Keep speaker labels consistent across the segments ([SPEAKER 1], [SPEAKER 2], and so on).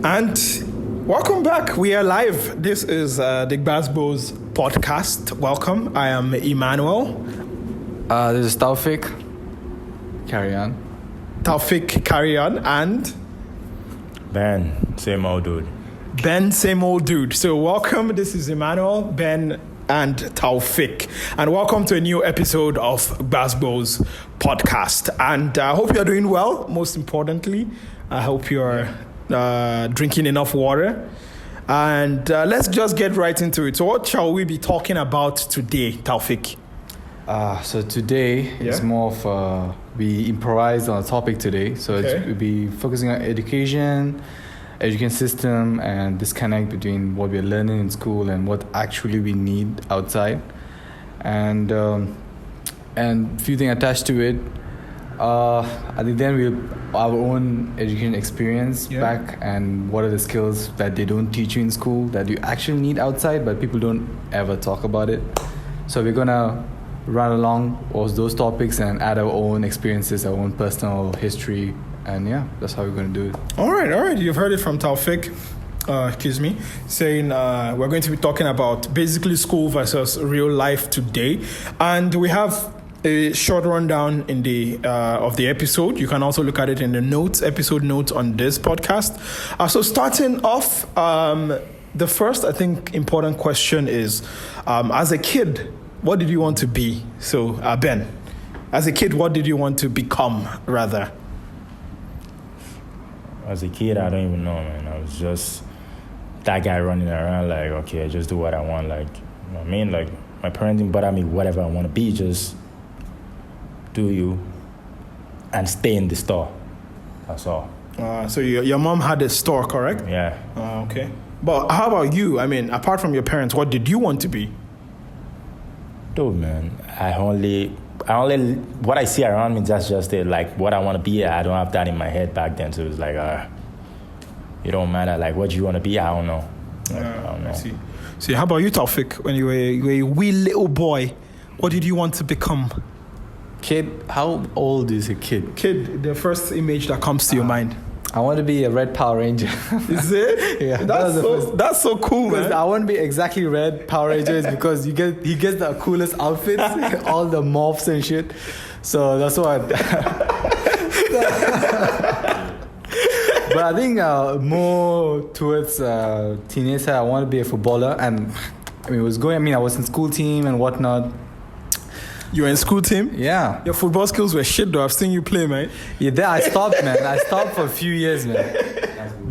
[SPEAKER 1] And welcome back. We are live. This is the GbasGbos podcast. Welcome. I am Emmanuel.
[SPEAKER 2] This is Taufik. Carry on.
[SPEAKER 1] Taufik, carry on. And
[SPEAKER 3] Ben, same old dude.
[SPEAKER 1] Ben, same old dude. So welcome. This is Emmanuel, Ben, and Taufik. And welcome to a new episode of GbasGbos podcast. And I hope you're doing well. Most importantly, I hope you're drinking enough water. And let's just get right into it. So what shall we be talking about today, Taufik?
[SPEAKER 2] So today is more of we improvised on a topic today. So we'll be focusing on education system, and disconnect between what we're learning in school and what actually we need outside. And few things attached to it. I think then we'll our own education experience back, and what are the skills that they don't teach you in school that you actually need outside, but people don't ever talk about it. So we're gonna run along those topics and add our own experiences, our own personal history, and that's how we're gonna do it.
[SPEAKER 1] All right. You've heard it from Taufik. Saying we're going to be talking about basically school versus real life today, and we have a short rundown in the of the episode. You can also look at it in the episode notes on this podcast. So starting off, the first, I think, important question is, as a kid, what did you want to be? So, Ben, as a kid, what did you want to become, rather?
[SPEAKER 3] As a kid, I don't even know, man. I was just that guy running around like, okay, I just do what I want. Like, you know what I mean? Like, my parents didn't bother me whatever I want to be. Just do you and stay in the store. That's all.
[SPEAKER 1] So your mom had a store, correct?
[SPEAKER 3] Yeah.
[SPEAKER 1] Okay. But how about you? I mean, apart from your parents, what did you want to be?
[SPEAKER 3] Dude, man, I only what I see around me, that's just it. Like, what I want to be, I don't have that in my head back then. So it's like, it don't matter. Like, what you want to be, I don't know. I don't know.
[SPEAKER 1] See, how about you, Taufik? When you were a wee little boy, what did you want to become?
[SPEAKER 2] Kid, how old is a kid?
[SPEAKER 1] Kid, the first image that comes to your mind.
[SPEAKER 2] I want to be a red Power Ranger.
[SPEAKER 1] Is it?
[SPEAKER 2] Yeah.
[SPEAKER 1] That's so cool, man.
[SPEAKER 2] I want to be exactly red Power Rangers because he gets the coolest outfits, all the morphs and shit. So that's what. But I think more towards teenage side, I want to be a footballer, and I was in school team and whatnot.
[SPEAKER 1] You were in school team?
[SPEAKER 2] Yeah.
[SPEAKER 1] Your football skills were shit though. I've seen you play, man.
[SPEAKER 2] Yeah, I stopped, man. I stopped for a few years, man.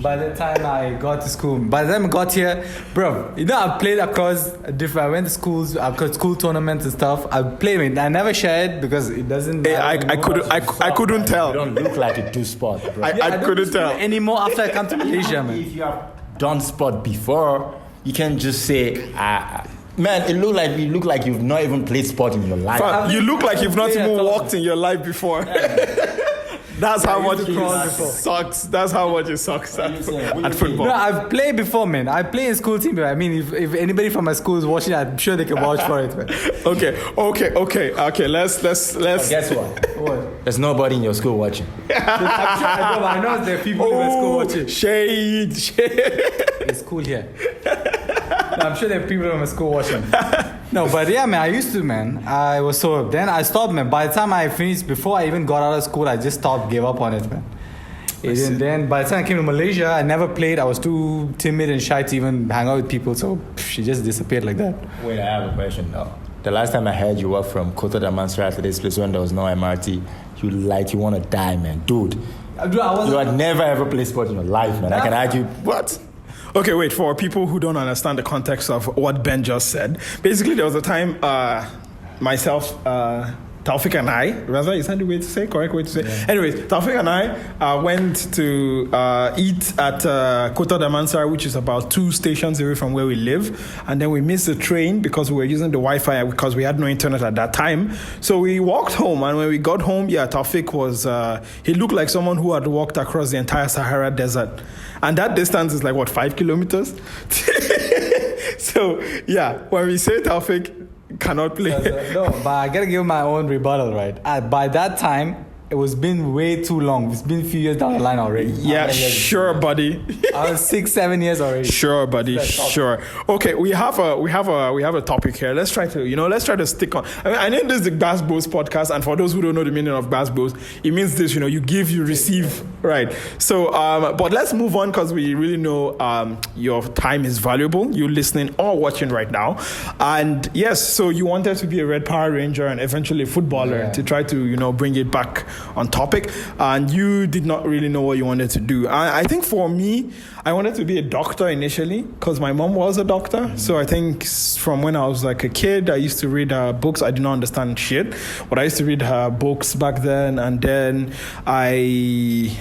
[SPEAKER 2] By the time I got to school. By the time I got here, bro, I played across different. I went to schools, school tournaments and stuff. I played, man. I never shared because it doesn't.
[SPEAKER 1] I couldn't tell.
[SPEAKER 3] You don't look like you do sport, bro.
[SPEAKER 1] I couldn't tell
[SPEAKER 2] anymore after I come to Malaysia, man.
[SPEAKER 3] If you have done sport before, you can just say, man, you look like you've not even played sport in your life.
[SPEAKER 1] Fam, you look like you've not even walked in your life before. That's how much it sucks. That's how much it sucks at football.
[SPEAKER 2] No, I've played before, man. I play in school team, but I mean, if anybody from my school is watching, I'm sure they can vouch for it, man.
[SPEAKER 1] Okay. Let's.
[SPEAKER 3] Guess what? There's nobody in your school watching.
[SPEAKER 2] I know there are people in my school watching.
[SPEAKER 1] Shade.
[SPEAKER 2] It's cool here. No, I'm sure there are people in my school watching. No, but yeah, man, I used to, man. Then I stopped, man. By the time I finished, before I even got out of school, I just gave up on it, man. And then by the time I came to Malaysia, I never played. I was too timid and shy to even hang out with people, so she just disappeared like that.
[SPEAKER 3] Wait, I have a question now. The last time I heard you were from Kota Damansara to this place when there was no MRT, you want to die, man. Dude, you had never ever played sport in your life, man. I can argue, what?
[SPEAKER 1] Okay, wait, for people who don't understand the context of what Ben just said, basically there was a time myself, Taufik and I, rather, is that the way to say? Correct way to say? Yeah. Anyways, Taufik and I went to eat at Kota Damansara, which is about 2 stations away from where we live. And then we missed the train because we were using the Wi-Fi because we had no internet at that time. So we walked home. And when we got home, Taufik was, he looked like someone who had walked across the entire Sahara Desert. And that distance is like, 5 kilometers? So, when we say Taufik cannot play.
[SPEAKER 2] No, but I gotta give my own rebuttal, right? By that time, it was been way too long. It's been a few years down the line already.
[SPEAKER 1] Yeah, sure, buddy.
[SPEAKER 2] I was 6-7 years already.
[SPEAKER 1] Sure, buddy. Sure. Okay, we have a topic here. Let's try to stick on. I know this is the GbasGbos podcast, and for those who don't know the meaning of GbasGbos, it means this. You give, you receive, right? So, but let's move on because we really know your time is valuable. You listening or watching right now, and yes, so you wanted to be a Red Power Ranger and eventually a footballer to try to bring it back on topic, and you did not really know what you wanted to do. I think for me, I wanted to be a doctor initially because my mom was a doctor. Mm-hmm. So I think from when I was like a kid, I used to read her books. I did not understand shit, but I used to read her books back then, and then I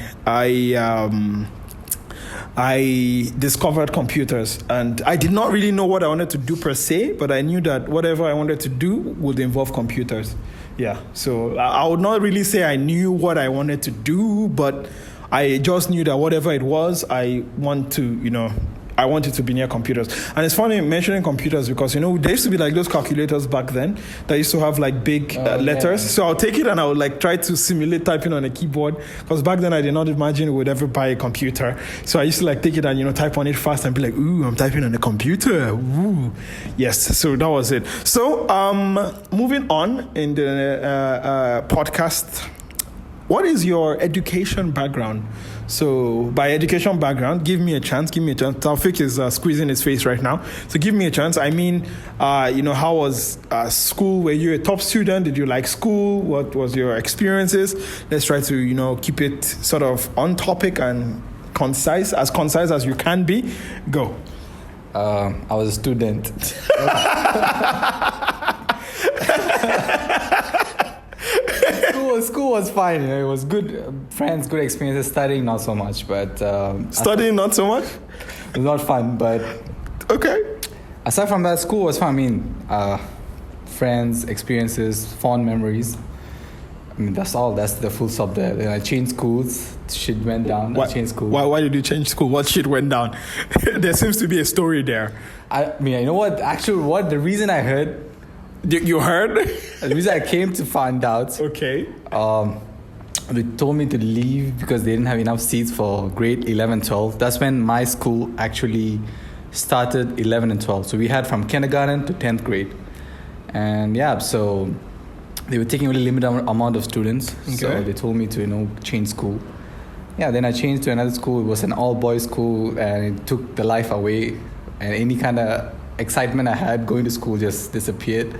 [SPEAKER 1] discovered computers, and I did not really know what I wanted to do per se, but I knew that whatever I wanted to do would involve computers. Yeah, so I would not really say I knew what I wanted to do, but I just knew that whatever it was, I wanted to be near computers. And it's funny mentioning computers because, there used to be like those calculators back then that used to have like big letters. So I'll take it and I would like try to simulate typing on a keyboard because back then I did not imagine we would ever buy a computer. So I used to like take it and, type on it fast and be like, ooh, I'm typing on a computer. Ooh. Yes. So that was it. So moving on in the podcast, what is your education background? So by education background, give me a chance. Taufik is squeezing his face right now. So give me a chance. I mean, how was school? Were you a top student? Did you like school? What was your experiences? Let's try to, keep it sort of on topic and concise as you can be. Go.
[SPEAKER 2] I was a student. School was fine. It was good. Friends, good experiences. Studying, not so much. But
[SPEAKER 1] studying, not so much.
[SPEAKER 2] It was not fun, but
[SPEAKER 1] okay.
[SPEAKER 2] Aside from that, school was fun. I mean, friends, experiences, fond memories. I mean, that's all. That's the full stop there. Then I changed schools. Shit went down. I changed school.
[SPEAKER 1] Why did you change school? What shit went down? There seems to be a story there.
[SPEAKER 2] I mean, you know what? Actually, the reason I heard.
[SPEAKER 1] You heard?
[SPEAKER 2] The reason I came to find out.
[SPEAKER 1] Okay.
[SPEAKER 2] They told me to leave because they didn't have enough seats for grade 11, 12. That's when my school actually started 11 and 12. So we had from kindergarten to 10th grade. And so they were taking a really limited amount of students. Okay. So they told me to, change school. Yeah, then I changed to another school. It was an all-boys school and it took the life away. And any kind of excitement I had going to school just disappeared.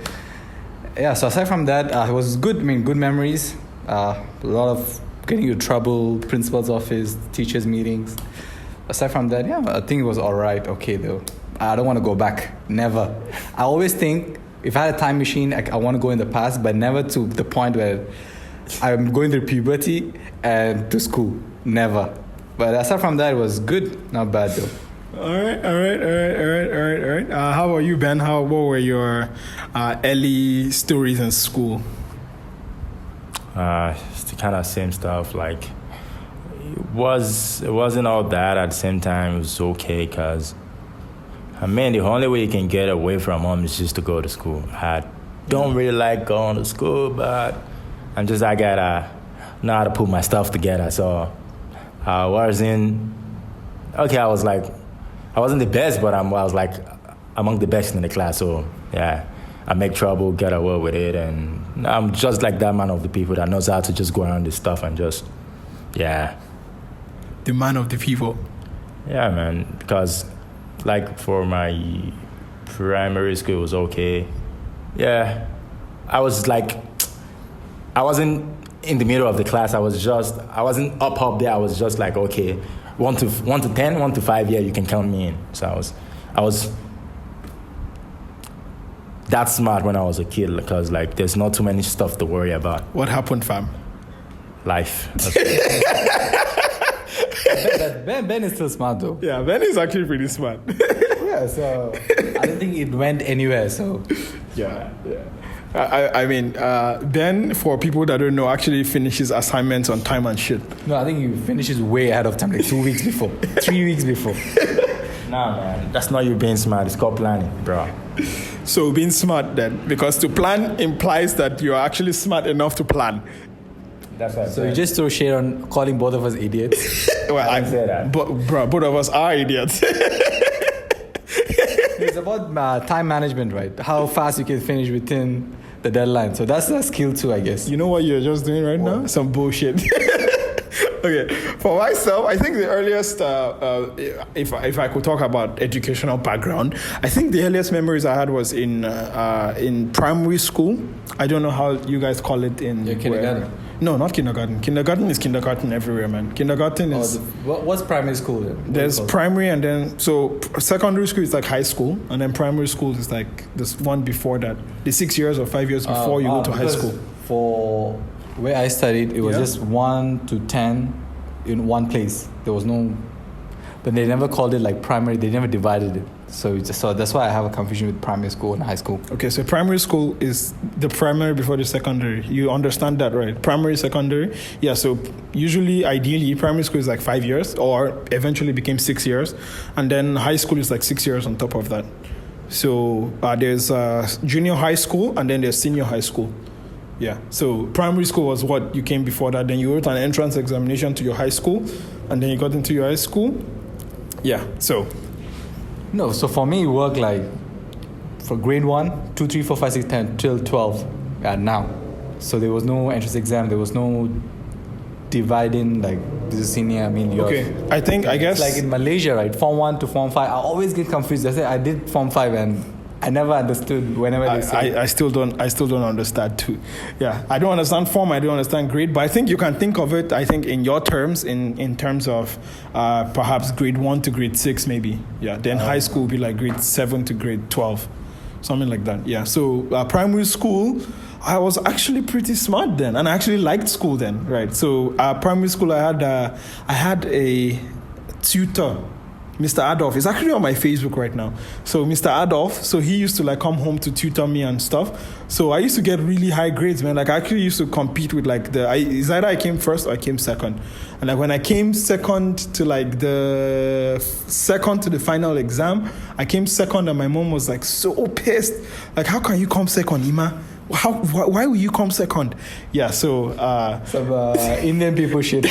[SPEAKER 2] Yeah, so aside from that, it was good. I mean, good memories. A lot of getting into trouble, principal's office, teachers' meetings. Aside from that, I think it was all right. Okay, though. I don't want to go back. Never. I always think if I had a time machine, I want to go in the past, but never to the point where I'm going through puberty and to school. Never. But aside from that, it was good. Not bad, though.
[SPEAKER 1] All right. How about you, Ben? What were your early stories in school?
[SPEAKER 3] It's the kind of same stuff. Like, it wasn't all that. At the same time, it was okay because, the only way you can get away from home is just to go to school. I don't really like going to school, but I gotta know how to put my stuff together. So I wasn't the best, but I was like among the best in the class. So yeah, I make trouble, get away with it, and I'm just like that man of the people that knows how to just go around this stuff and just, yeah.
[SPEAKER 1] The man of the people.
[SPEAKER 3] Yeah, man, because like for my primary school, it was okay. Yeah, I wasn't in the middle of the class. I wasn't up there. I was just like, okay, 1 to 10, 1 to 5, yeah, you can count me in. So I was that smart when I was a kid because like there's not too many stuff to worry about.
[SPEAKER 1] What happened, fam?
[SPEAKER 3] Life.
[SPEAKER 2] Ben is still smart though.
[SPEAKER 1] Yeah, Ben is actually pretty smart.
[SPEAKER 2] Yeah, so I don't think it went anywhere. So
[SPEAKER 1] yeah. Ben, for people that don't know, actually finishes assignments on time and shit.
[SPEAKER 2] No, I think he finishes way ahead of time, like 2 weeks before, 3 weeks before.
[SPEAKER 3] Nah, man, that's not you being smart. It's called planning, bro.
[SPEAKER 1] So being smart then, because to plan implies that you're actually smart enough to plan.
[SPEAKER 3] That's what I
[SPEAKER 2] So
[SPEAKER 3] said.
[SPEAKER 2] you just throw shade on calling both of us idiots.
[SPEAKER 1] Well,
[SPEAKER 3] I didn't say that.
[SPEAKER 1] But bro, both of us are idiots.
[SPEAKER 2] It's about time management, right? How fast you can finish within the deadline. So that's a skill too, I guess.
[SPEAKER 1] You know what you're just doing right now? Some bullshit. Okay, for myself, I think the earliest, if I could talk about educational background, I think the earliest memories I had was in primary school. I don't know how you guys call it in
[SPEAKER 2] kindergarten.
[SPEAKER 1] No, not kindergarten. Kindergarten is kindergarten everywhere, man. Kindergarten is.
[SPEAKER 2] What's primary school then?
[SPEAKER 1] There's primary, and then secondary school is like high school, and then primary school is like this one before that. The 6 years or 5 years before you go to high school.
[SPEAKER 2] For where I studied, it was just 1 to 10 in one place. There was no, but they never called it like primary. They never divided it. So that's why I have a confusion with primary school and high school. Okay, so primary school is the primary before the secondary. You understand that, right? Primary, secondary. Yeah, so usually, ideally, primary school is like 5 years or eventually became 6 years. And then high school is like 6 years on top of that. So there's junior high school and then there's senior high school. Yeah, so primary school was what you came before that. Then you wrote an entrance examination to your high school and then you got into your high school. Yeah, so... No, so for me, it worked like for grade 1, 2, 3, 4, 5, 6, 10, till 12 now. So there was no entrance exam. There was no dividing like this is senior,
[SPEAKER 1] Okay, I guess...
[SPEAKER 2] It's like in Malaysia, right? Form 1 to Form 5. I always get confused. I did Form 5 and I never understood whenever they say
[SPEAKER 1] I still don't understand too. Yeah, I don't understand form, I don't understand grade, but I think you can think of it, I think, in your terms, in terms of perhaps grade 1 to grade 6 maybe. Yeah, then high school would be like grade 7 to grade 12, something like that. Yeah, so primary school, I was actually pretty smart then, and I actually liked school then, right? So primary school, I had a tutor, Mr. Adolf. Is actually on my Facebook right now. So Mr. Adolf, so he used to like come home to tutor me and stuff. So I used to get really high grades, man. Like I actually used to compete with like it's either I came first or I came second. And like when I came second to the final exam, I came second and my mom was like so pissed. Like, how can you come second, Ima? Why will you come second? Yeah, so
[SPEAKER 2] some Indian people shit.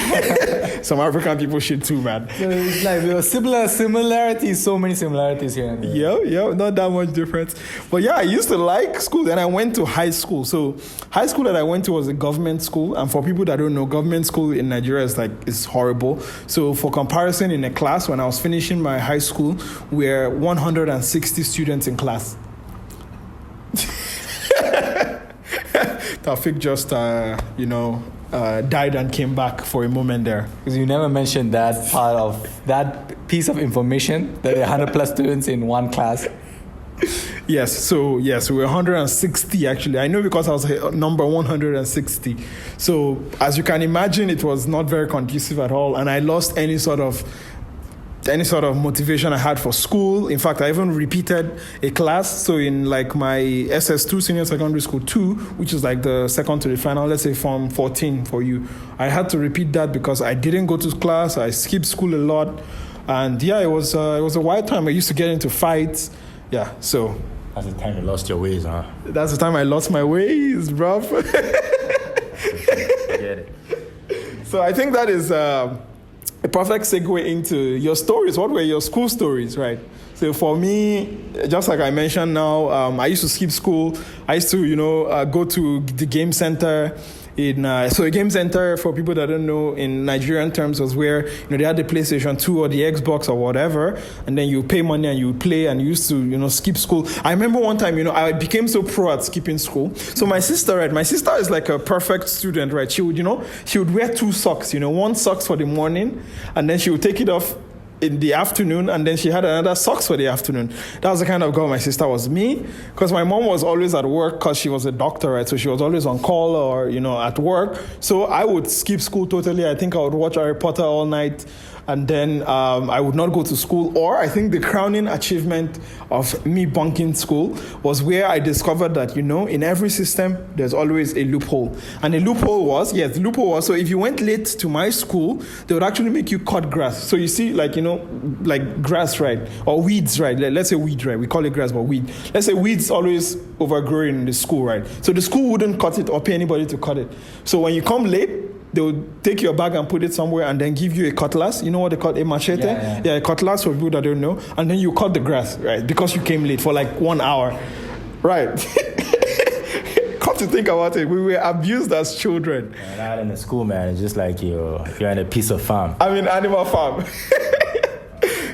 [SPEAKER 1] Some African people shit too, man.
[SPEAKER 2] So it's like there were similarities, so many similarities here and there.
[SPEAKER 1] Yeah, not that much difference. But yeah, I used to like school. Then I went to high school. So high school that I went to was a government school. And for people that don't know, government school in Nigeria is horrible. So for comparison, in a class, when I was finishing my high school, we were 160 students in class. Taufik just, died and came back for a moment there.
[SPEAKER 2] Because you never mentioned that part of that piece of information, that there are 100 plus students in one class.
[SPEAKER 1] Yes, we were 160 actually. I know because I was number 160. So as you can imagine, it was not very conducive at all. And I lost any sort of motivation I had for school. In fact, I even repeated a class. So in like my SS2 senior secondary school 2, which is like the second to the final, let's say Form 14 for you, I had to repeat that because I didn't go to class. I skipped school a lot. And yeah, it was a wild time. I used to get into fights. Yeah, so...
[SPEAKER 3] That's the time you lost your ways, huh?
[SPEAKER 1] That's the time I lost my ways, bruv.
[SPEAKER 3] Forget it.
[SPEAKER 1] So I think that is... a perfect segue into your stories. What were your school stories, right? So for me, just like I mentioned now, I used to skip school. I used to, go to the game center. So a game center, for people that don't know, in Nigerian terms, was where they had the PlayStation 2 or the Xbox or whatever, and then you pay money and you play, and you used to skip school. I remember one time, I became so pro at skipping school. So my sister is like a perfect student, right? She would wear 2 socks, one socks for the morning, and then she would take it off in the afternoon, and then she had another socks for the afternoon. That was the kind of girl my sister was. Me, because my mom was always at work because she was a doctor, right? So she was always on call or, at work. So I would skip school totally. I think I would watch Harry Potter all night, and then I would not go to school. Or I think the crowning achievement of me bunking school was where I discovered that, in every system, there's always a loophole. And the loophole was, so if you went late to my school, they would actually make you cut grass. So you see, like grass, right? Or weeds, right? Let's say weed, right? We call it grass, but weed. Let's say weeds always overgrowing in the school, right? So the school wouldn't cut it or pay anybody to cut it. So when you come late, they would take your bag and put it somewhere and then give you a cutlass. You know what they call a machete? Yeah, a cutlass for people that don't know. And then you cut the grass, right? Because you came late for like 1 hour. Right. Come to think about it, we were abused as children.
[SPEAKER 3] Not in the school, man. It's just like you're in a piece of farm.
[SPEAKER 1] I'm in animal farm.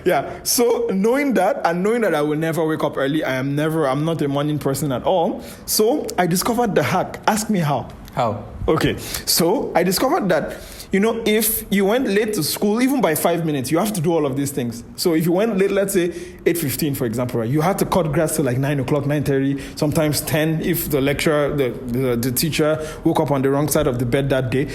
[SPEAKER 1] Yeah. So knowing that and knowing that I will never wake up early, I'm not a morning person at all. So I discovered the hack. Ask me how.
[SPEAKER 2] How?
[SPEAKER 1] Okay. So I discovered that, if you went late to school, even by 5 minutes, you have to do all of these things. So if you went late, let's say 8:15, for example, right, you had to cut grass till like 9 o'clock, 9:30, sometimes 10 if the lecturer, the teacher woke up on the wrong side of the bed that day.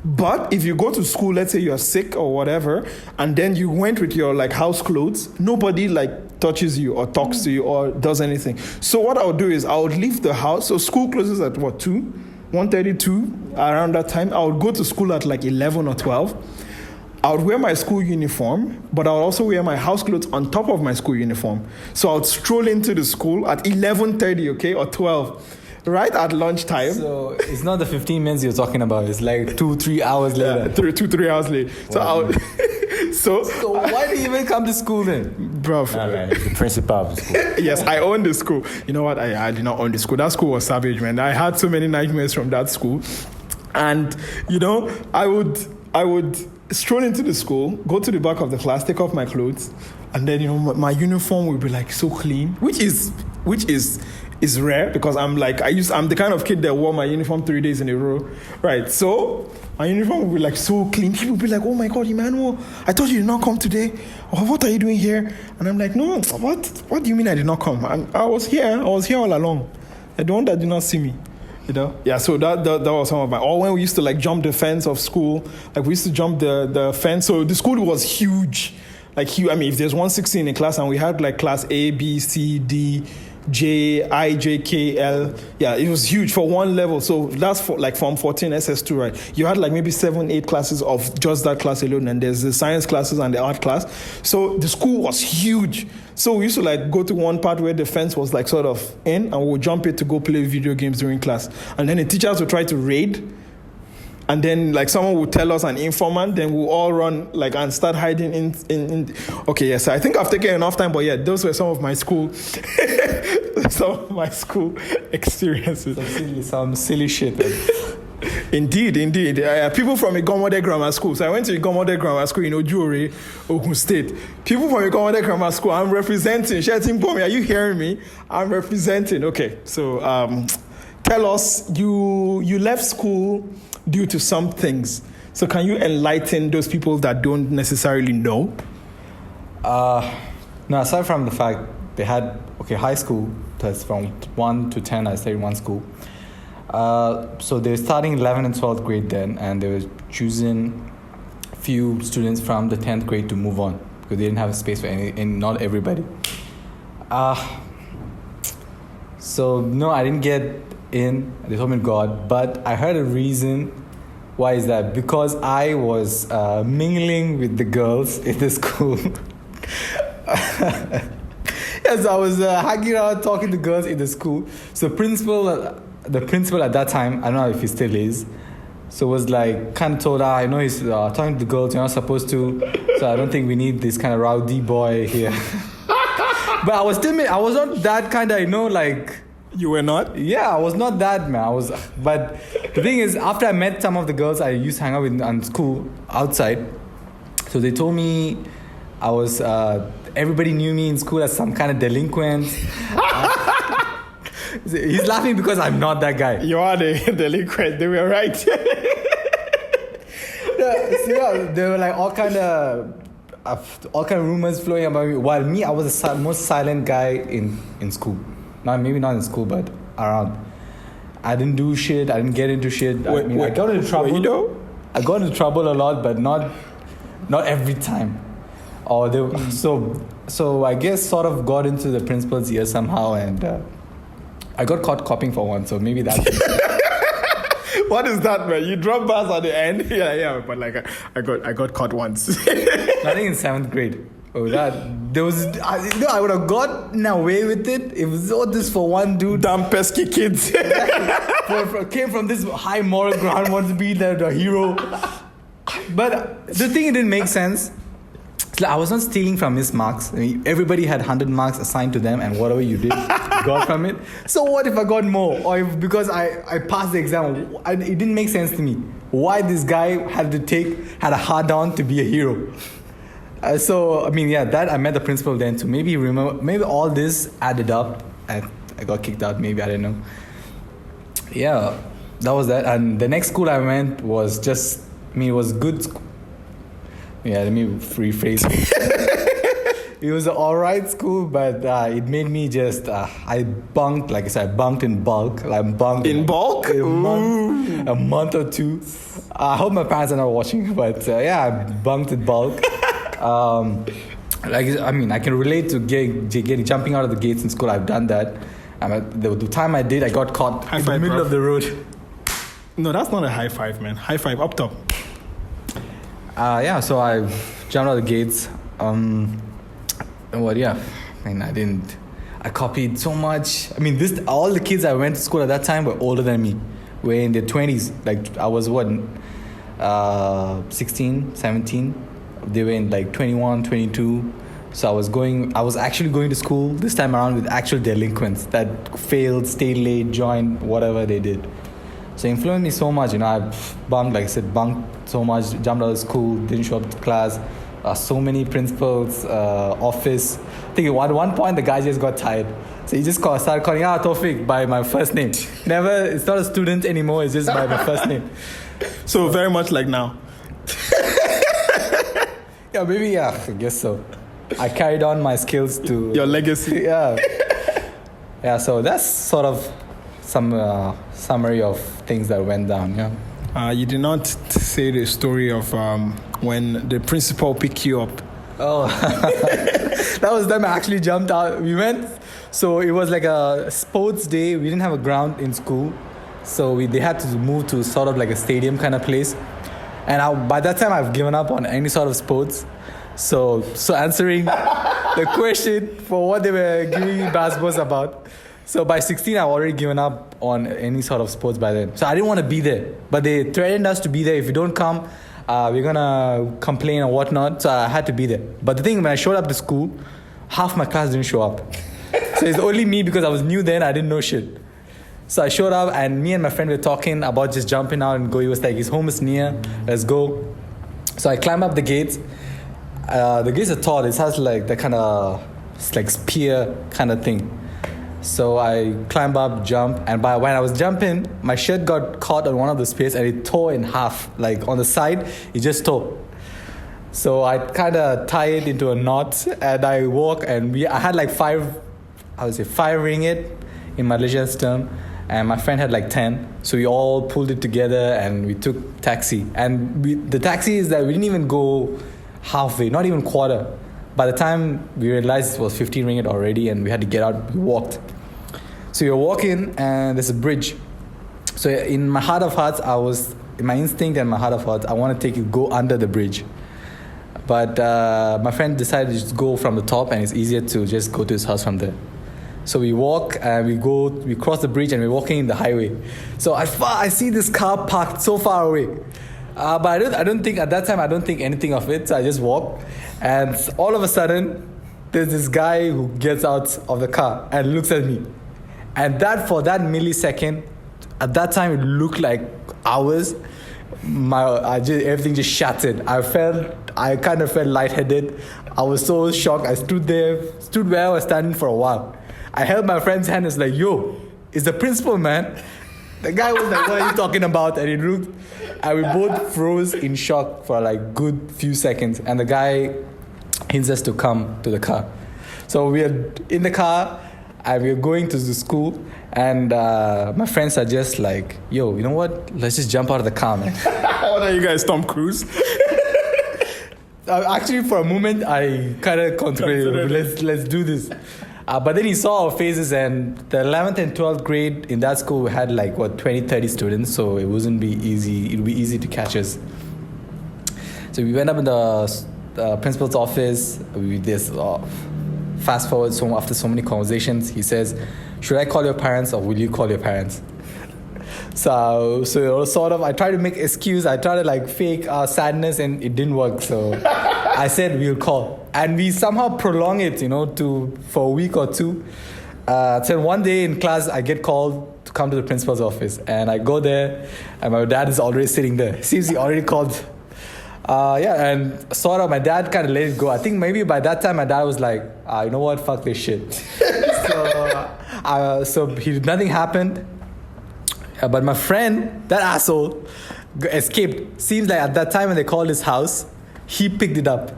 [SPEAKER 1] But if you go to school, let's say you're sick or whatever, and then you went with your like house clothes, nobody like touches you or talks to you or does anything. So what I would do is I would leave the house. So school closes at 1:32, around that time. I would go to school at like 11 or 12. I would wear my school uniform, but I would also wear my house clothes on top of my school uniform. So I would stroll into the school at 11:30, okay, or 12. Right at lunchtime.
[SPEAKER 2] So it's not the 15 minutes you're talking about. It's like 2-3 hours later.
[SPEAKER 1] Yeah, 3 hours late. So
[SPEAKER 2] wow. So why do you even come to school then?
[SPEAKER 1] Bro.
[SPEAKER 3] Nah, man, it's the principal of the school.
[SPEAKER 1] Yes, I own the school. You know what? I did not own the school. That school was savage, man. I had so many nightmares from that school. And, I would stroll into the school, go to the back of the class, take off my clothes, and then, my uniform would be like so clean, which is rare because I'm the kind of kid that wore my uniform 3 days in a row, right? So my uniform would be like so clean. People would be like, "Oh my God, Emmanuel, I thought you did not come today. What are you doing here?" And I'm like, "No, what do you mean I did not come? I was here all along. The one that did not see me." Yeah, so that was some of my, or when we used to like jump the fence of school, like we used to jump the fence. So the school was huge, like huge. I mean, if there's 160 in a class and we had like class A, B, C, D, J, I, J, K, L. Yeah, it was huge for one level. So that's for like Form 14 SS2, right? You had like maybe 7-8 classes of just that class alone, and there's the science classes and the art class. So the school was huge. So we used to like go to one part where the fence was like sort of in, and we'll jump it to go play video games during class. And then the teachers would try to raid. And then, like, someone would tell us an informant, then we'll all run, like, and start hiding in. Okay, yes, I think I've taken enough time, but yeah, those were some of my school experiences.
[SPEAKER 2] Some silly shit.
[SPEAKER 1] Indeed. People from Igomode Grammar School. So I went to Igomode Grammar School in Ojuore, Ogun State. People from Igomode Grammar School, I'm representing. Shetin Bomi, are you hearing me? I'm representing. Okay, so tell us, you left school due to some things. So can you enlighten those people that don't necessarily know?
[SPEAKER 2] No, aside from the fact they had, high school, that's from 1 to 10, I stayed in one school. So they were starting 11th and 12th grade then, and they were choosing few students from the 10th grade to move on because they didn't have space for not everybody. So no, I didn't get in. They told me God, but I heard a reason. Why is that? Because I was mingling with the girls in the school. Yes, I was hanging around talking to girls in the school. So the principal at that time, I don't know if he still is, so was like kind of told, I know he's talking to the girls, you're not supposed to, so I don't think we need this kind of rowdy boy here. But I was timid. I was not that kind of, like...
[SPEAKER 1] You were not?
[SPEAKER 2] Yeah, I was not that, man. But the thing is, after I met some of the girls I used to hang out with in school outside, so they told me I was, everybody knew me in school as some kind of delinquent. He's laughing because I'm not that guy.
[SPEAKER 1] You are the delinquent. They were right.
[SPEAKER 2] There were like all kind of rumors flowing about me. While me, I was the most silent guy in school. Maybe not in school, but around. I didn't do shit. I didn't get into shit. I got into trouble. I got into trouble a lot, but not every time. So I guess sort of got into the principal's ear somehow, and I got caught copying for one. So maybe that's
[SPEAKER 1] What is that, man? You drop bars at the end? Yeah. But like I got caught once.
[SPEAKER 2] I think in 7th grade. I would have gotten away with it if it was all this for one dude.
[SPEAKER 1] Damn pesky kids.
[SPEAKER 2] came from this high moral ground, wanted to be the hero. But the thing, it didn't make sense. Like, I was not stealing from his marks. I mean, everybody had 100 marks assigned to them, and whatever you did, you got from it. So what if I got more? Or if, because I passed the exam, it didn't make sense to me. Why this guy had a hard on to be a hero? So, I mean, that I met the principal then too. Maybe all this added up, and I got kicked out. Maybe, I don't know. Yeah, that was that. And the next school I went was just, it was good. Yeah, let me rephrase it. It was an alright school, but it made me just, I bunked, like I said, I bunked in bulk. Like, bunked
[SPEAKER 1] in bulk?
[SPEAKER 2] A month or two. I hope my parents are not watching, but I bunked in bulk. I can relate to jumping out of the gates in school. I've done that. The time I did, I got caught in the middle of the road.
[SPEAKER 1] No, that's not a high five, man. High five up top.
[SPEAKER 2] So I jumped out of the gates. I copied so much. I mean, all the kids I went to school at that time were older than me. Were in their 20s. Like, I was 16, 17. They were in like 21, 22. So I was actually going to school this time around with actual delinquents that failed, stayed late, joined, whatever they did. So it influenced me so much, I bunked so much, jumped out of school, didn't show up to class. So many principals, office. I think at one point the guy just got tired. So he just started calling out Tawfiq by my first name. It's not a student anymore, it's just by my first name.
[SPEAKER 1] So very much like now.
[SPEAKER 2] I guess so. I carried on my skills to...
[SPEAKER 1] Your legacy.
[SPEAKER 2] Yeah, so that's sort of some summary of things that went down,
[SPEAKER 1] You did not say the story of when the principal picked you up.
[SPEAKER 2] Oh, that was them. I actually jumped out. We went, so it was like a sports day. We didn't have a ground in school, so they had to move to sort of like a stadium kind of place. And by that time, I've given up on any sort of sports. So answering the question for what they were giving me GbasGbos about. So by 16, I've already given up on any sort of sports by then. So I didn't want to be there. But they threatened us to be there. If you don't come, we're going to complain or whatnot. So I had to be there. But the thing, when I showed up to school, half my class didn't show up. So it's only me because I was new then. I didn't know shit. So I showed up and me and my friend were talking about just jumping out and go. He was like, his home is near. Let's go. So I climbed up the gates. The gates are tall. It has like that kind of like spear kind of thing. So I climb up, jump, and when I was jumping, my shirt got caught on one of the spears and it tore in half. Like on the side, it just tore. So I kind of tie it into a knot and I walk and I had like 5 ringgit in Malaysian term and my friend had like 10. So we all pulled it together and we took taxi. And the taxi is that we didn't even go halfway, not even quarter. By the time we realized it was 15 ringgit already and we had to get out, we walked. So you're walking and there's a bridge. So in my heart of hearts, in my instinct and my heart of hearts, I want to go under the bridge. But my friend decided to just go from the top and it's easier to just go to his house from there. So we walk and we cross the bridge and we're walking in the highway. So I see this car parked so far away. But I don't think at that time, I don't think anything of it. So I just walk and all of a sudden, there's this guy who gets out of the car and looks at me. And for that millisecond, at that time it looked like hours. Everything just shattered. I kind of felt lightheaded. I was so shocked. I stood where I was standing for a while. I held my friend's hand and was like, yo, it's the principal, man. The guy was like, what are you talking about? And he looked, and we both froze in shock for like good few seconds. And the guy hints us to come to the car. So we are in the car, and we are going to the school. And my friends are just like, yo, you know what? Let's just jump out of the car, man.
[SPEAKER 1] What are you guys, Tom Cruise?
[SPEAKER 2] Actually, for a moment, I kind of contemplated, let's do this. But then he saw our faces, and the 11th and 12th grade in that school had like 20, 30 students, so it wouldn't be easy. It would be easy to catch us. So we went up in the principal's office. We this fast forward. So after so many conversations, he says, "Should I call your parents or will you call your parents?" So sort of, I tried to make excuse. I tried to like fake sadness, and it didn't work. So I said we'll call, and we somehow prolong it, for a week or two. So one day in class, I get called to come to the principal's office, and I go there, and my dad is already sitting there. Seems he already called. And sort of my dad kind of let it go. I think maybe by that time my dad was like, you know what, fuck this shit. So nothing happened. But my friend, that asshole, escaped. Seems like at that time when they called his house, he picked it up.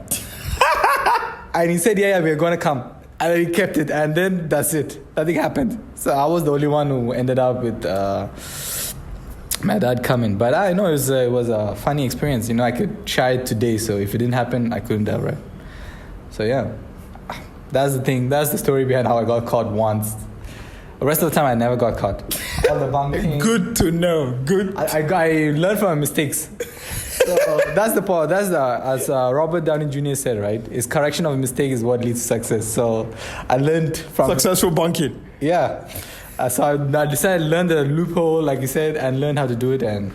[SPEAKER 2] And he said, yeah, we're going to come. And then he kept it. And then that's it. Nothing happened. So I was the only one who ended up with my dad coming. But I know it was a funny experience. I could share it today. So if it didn't happen, I couldn't have, right? So yeah, that's the thing. That's the story behind how I got caught once. The rest of the time, I never got caught. All the bunking.
[SPEAKER 1] Good to know. Good.
[SPEAKER 2] I learned from my mistakes. So that's the part. As Robert Downey Jr. said, right? Is correction of a mistake is what leads to success. So I learned from
[SPEAKER 1] successful bunking.
[SPEAKER 2] Yeah. So I decided to learn the loophole, like you said, and learn how to do it, and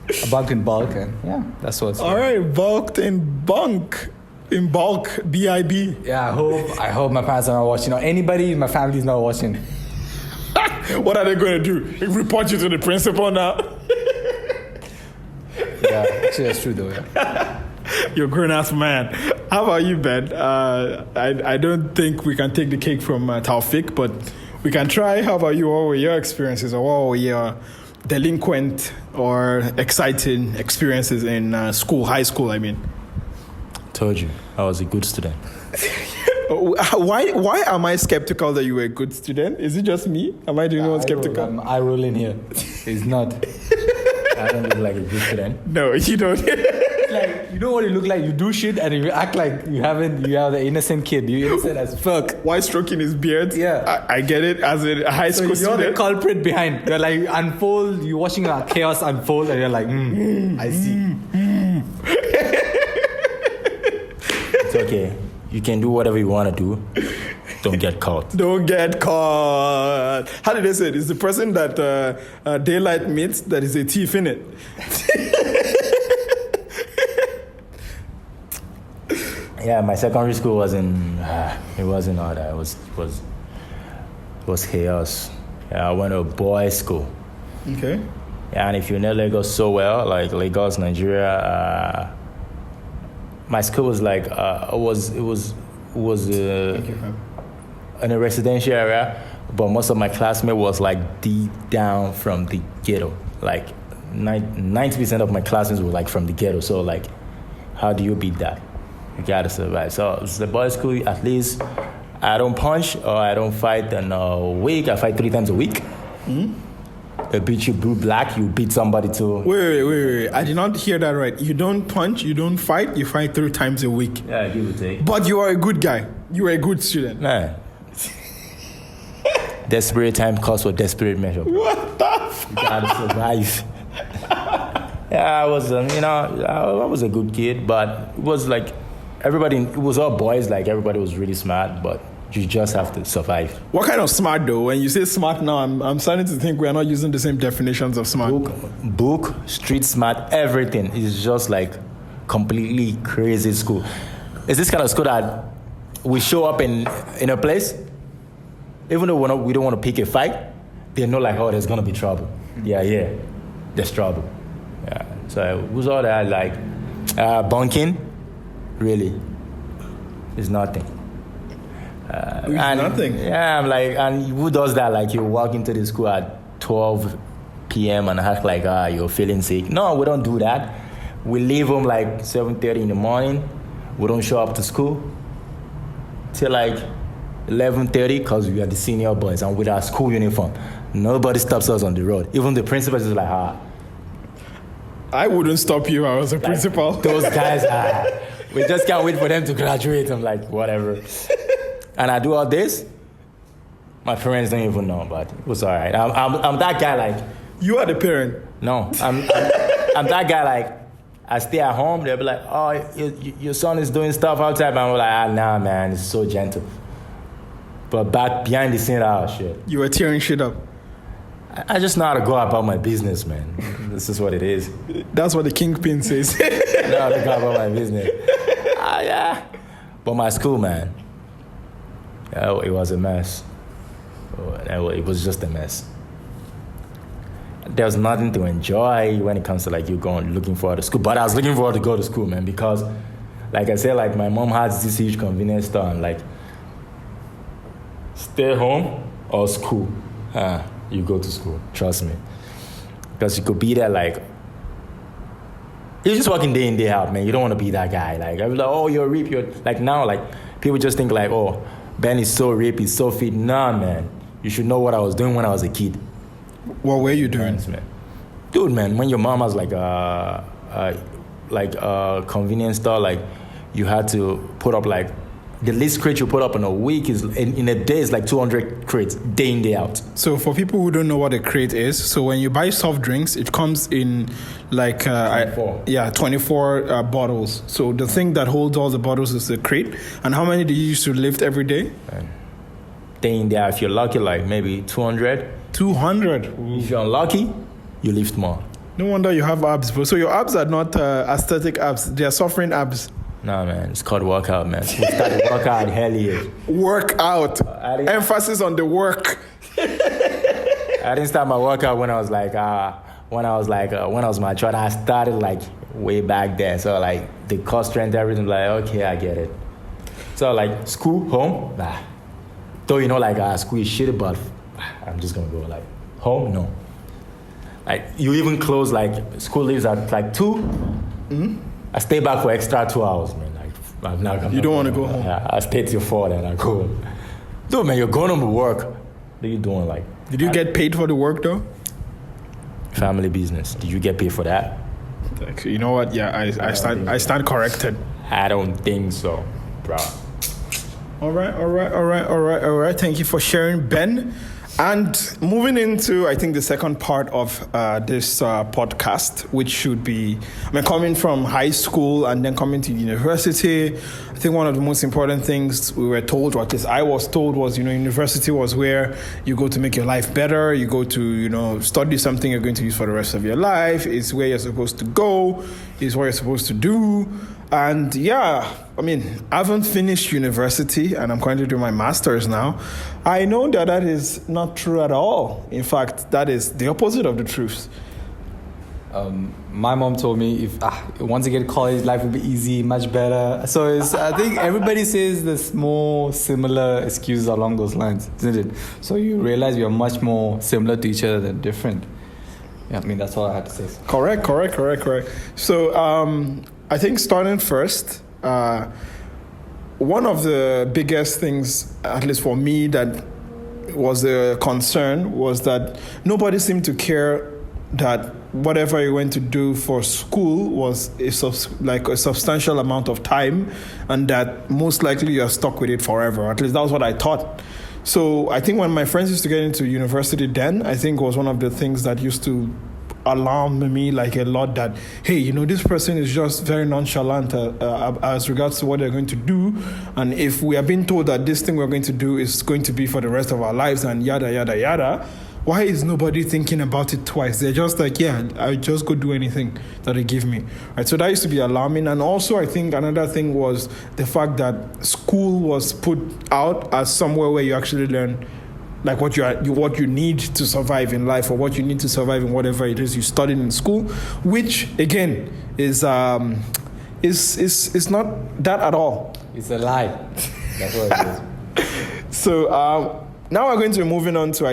[SPEAKER 2] I bunked in bulk, and yeah, that's what's.
[SPEAKER 1] All right, bulked in bunk. In bulk, B-I-B.
[SPEAKER 2] Yeah, I hope my parents are not watching. Or anybody in my family is not watching.
[SPEAKER 1] What are they going to do? Report you to the principal now?
[SPEAKER 2] Yeah, actually that's true though. Yeah.
[SPEAKER 1] You're a grown-ass man. How about you, Ben? I don't think we can take the cake from Taufik, but we can try. How about you? What were your experiences, or what were your delinquent or exciting experiences in school, high school, I mean?
[SPEAKER 3] Told you, I was a good student.
[SPEAKER 1] Why am I skeptical that you were a good student? Is it just me? Am I the only one skeptical?
[SPEAKER 2] I roll in here. It's not.
[SPEAKER 3] I don't look like a good student.
[SPEAKER 1] No, you don't.
[SPEAKER 2] Like, you know what you look like? You do shit and you act like you are the innocent kid. You're innocent as fuck.
[SPEAKER 1] Why stroking his beard?
[SPEAKER 2] Yeah.
[SPEAKER 1] I get it as a high school student.
[SPEAKER 2] You're the culprit behind. You're like, unfold, you're watching chaos unfold and you're like, I see.
[SPEAKER 3] It's okay. You can do whatever you want to do. Don't get caught.
[SPEAKER 1] Don't get caught. How did they say it? It's the person that daylight meets that is a thief, innit?
[SPEAKER 3] Yeah, my secondary school wasn't. It wasn't all that. It was chaos. Yeah, I went to a boys' school.
[SPEAKER 1] Okay.
[SPEAKER 3] Yeah, and if you know Lagos so well, like Lagos, Nigeria, my school was like it was in a residential area, but most of my classmates was like deep down from the ghetto. Like 90% of my classmates were like from the ghetto. So like, how do you beat that? You gotta survive. So it's the boys' school. At least I don't punch or I don't fight in a week. I fight 3 times a week.
[SPEAKER 1] Mm-hmm.
[SPEAKER 3] I beat you blue black. You beat somebody too.
[SPEAKER 1] Wait. I did not hear that right. You don't punch. You don't fight. You fight 3 times a week.
[SPEAKER 3] Yeah, give or take.
[SPEAKER 1] But you are a good guy. You are a good student.
[SPEAKER 3] Man. Desperate time calls for desperate measure.
[SPEAKER 1] What the fuck?
[SPEAKER 3] You gotta survive. Yeah, I was, I was a good kid, but it was like it was all boys, like everybody was really smart, but you just have to survive.
[SPEAKER 1] What kind of smart though? When you say smart now, I'm starting to think we are not using the same definitions of smart.
[SPEAKER 3] Book, street smart, everything is just like completely crazy school. It's this kind of school that we show up in a place, even though we don't want to pick a fight, they know like, oh, there's gonna be trouble. Yeah, there's trouble. Yeah, so it was all that like bunking. Really, it's nothing.
[SPEAKER 1] Nothing.
[SPEAKER 3] Yeah, I'm like, and who does that? Like, you walk into the school at 12 p.m. and act like you're feeling sick. No, we don't do that. We leave home like 7:30 in the morning. We don't show up to school till like 11:30 because we are the senior boys and with our school uniform. Nobody stops us on the road. Even the principal is like,
[SPEAKER 1] I wouldn't stop you if I was a principal.
[SPEAKER 3] Those guys, we just can't wait for them to graduate. I'm like, whatever. And I do all this. My parents don't even know, but it was all right. I'm that guy like.
[SPEAKER 1] You are the parent.
[SPEAKER 3] No, I'm that guy like. I stay at home. They'll be like, oh, your son is doing stuff outside. And I'm like, nah, man, it's so gentle. But back behind the scene, shit.
[SPEAKER 1] You were tearing shit up.
[SPEAKER 3] I just know how to go about my business, man. This is what it is.
[SPEAKER 1] That's what the kingpin says.
[SPEAKER 3] I know how to go about my business. Yeah. But my school, man, it was a mess. It was just a mess. There was nothing to enjoy when it comes to like you going looking forward to school. But I was looking forward to go to school, man, because like I said, like my mom has this huge convenience store and like stay home or school. You go to school, trust me. Because you could be there like you're just working day in, day out, man. You don't want to be that guy. Like I was like, oh, you're ripped. You're like now, like people just think like, oh, Ben is so ripped, he's so fit. Nah, man. You should know what I was doing when I was a kid.
[SPEAKER 1] What were you doing?
[SPEAKER 3] Man. Dude, man, when your mom has like a convenience store, like you had to put up like the least crate you put up in a week is in a day is like 200 crates day in, day out.
[SPEAKER 1] So for people who don't know what a crate is, so when you buy soft drinks, it comes in like 24 bottles. So the thing that holds all the bottles is the crate. And how many do you used to lift every day?
[SPEAKER 3] Day in, day out. If you're lucky, like maybe 200.
[SPEAKER 1] 200.
[SPEAKER 3] If you're unlucky, you lift more.
[SPEAKER 1] No wonder you have abs, bro. So your abs are not aesthetic abs; they are suffering abs.
[SPEAKER 3] Nah, man, it's called workout, man. We started workout hell yeah.
[SPEAKER 1] Workout. Emphasis on the work.
[SPEAKER 3] I didn't start my workout when I was mature. I started like way back there. So like the core strength, everything. Like okay, I get it. So like school, home, nah. Though you know like school is shitty, but I'm just gonna go like home, no. Like you even close like school leaves at like 2. Mm-hmm. I stay back for extra 2 hours, man. Like I'm not gonna.
[SPEAKER 1] You don't want to go home.
[SPEAKER 3] Yeah, I stay till 4, then I go home. Dude, man, you're going home to work. What are you doing? Like,
[SPEAKER 1] did you get paid for the work though?
[SPEAKER 3] Family business. Did you get paid for that?
[SPEAKER 1] You know what? Yeah, I stand corrected.
[SPEAKER 3] I don't think so, bro.
[SPEAKER 1] All right. Thank you for sharing, Ben. And moving into, I think, the second part of this podcast, which should be, coming from high school and then coming to university. I think one of the most important things we were told, or at least I was told, was, university was where you go to make your life better. You go to, study something you're going to use for the rest of your life. It's where you're supposed to go. It's what you're supposed to do. And yeah, I haven't finished university and I'm currently doing my master's now. I know that is not true at all. In fact, that is the opposite of the truth.
[SPEAKER 2] My mom told me if once you get to college, life will be easy, much better. So I think everybody says there's more similar excuses along those lines, isn't it? So you realize we are much more similar to each other than different. Yeah, that's all I had to say.
[SPEAKER 1] Correct. So I think starting first, one of the biggest things, at least for me, that was a concern was that nobody seemed to care that whatever you went to do for school was a substantial amount of time and that most likely you're stuck with it forever. At least that was what I thought. So I think when my friends used to get into university then, I think was one of the things that used to alarm me like a lot that, hey, this person is just very nonchalant as regards to what they're going to do. And if we are being told that this thing we're going to do is going to be for the rest of our lives and yada, yada, yada, why is nobody thinking about it twice? They're just like, yeah, I just go do anything that they give me. Right? So that used to be alarming. And also, I think another thing was the fact that school was put out as somewhere where you actually learn like what you need to survive in life or what you need to survive in whatever it is you studied in school, which again is not that at all.
[SPEAKER 2] It's a lie. That's what it is.
[SPEAKER 1] So now we're going to be moving on to,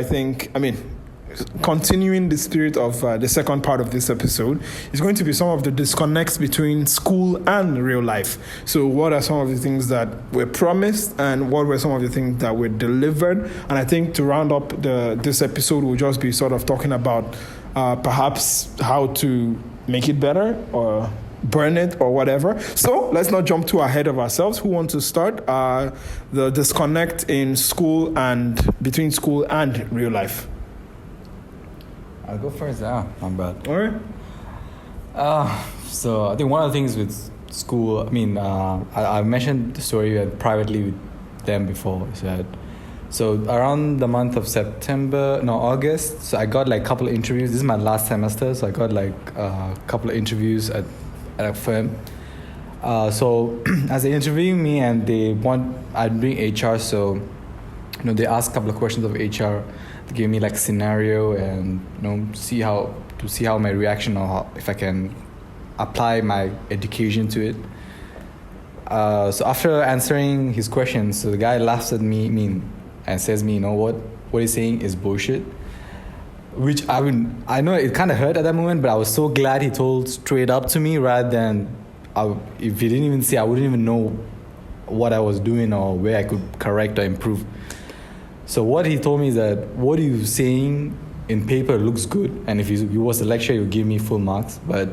[SPEAKER 1] continuing the spirit of the second part of this episode is going to be some of the disconnects between school and real life. So what are some of the things that were promised and what were some of the things that were delivered? And I think to round up this episode, we'll just be sort of talking about perhaps how to make it better or burn it or whatever. So let's not jump too ahead of ourselves. Who wants to start? The disconnect in school and between school and real life.
[SPEAKER 2] I'll go first. I'm bad.
[SPEAKER 1] All right.
[SPEAKER 2] So I think one of the things with school, I mentioned the story privately with them before. Is that So around the month of August, so I got like a couple of interviews. This is my last semester, so I got like a couple of interviews at a firm. So as they interview me and I'm doing HR, so they ask a couple of questions of HR. They give me like scenario and see how my reaction or if I can apply my education to it. So after answering his questions, so the guy laughs at me and says me, what he's saying is bullshit. Which I know it kind of hurt at that moment, but I was so glad he told straight up to me rather than if he didn't even say, I wouldn't even know what I was doing or where I could correct or improve. So what he told me is that what you're saying in paper looks good, and if he was the lecturer, he would give me full marks, but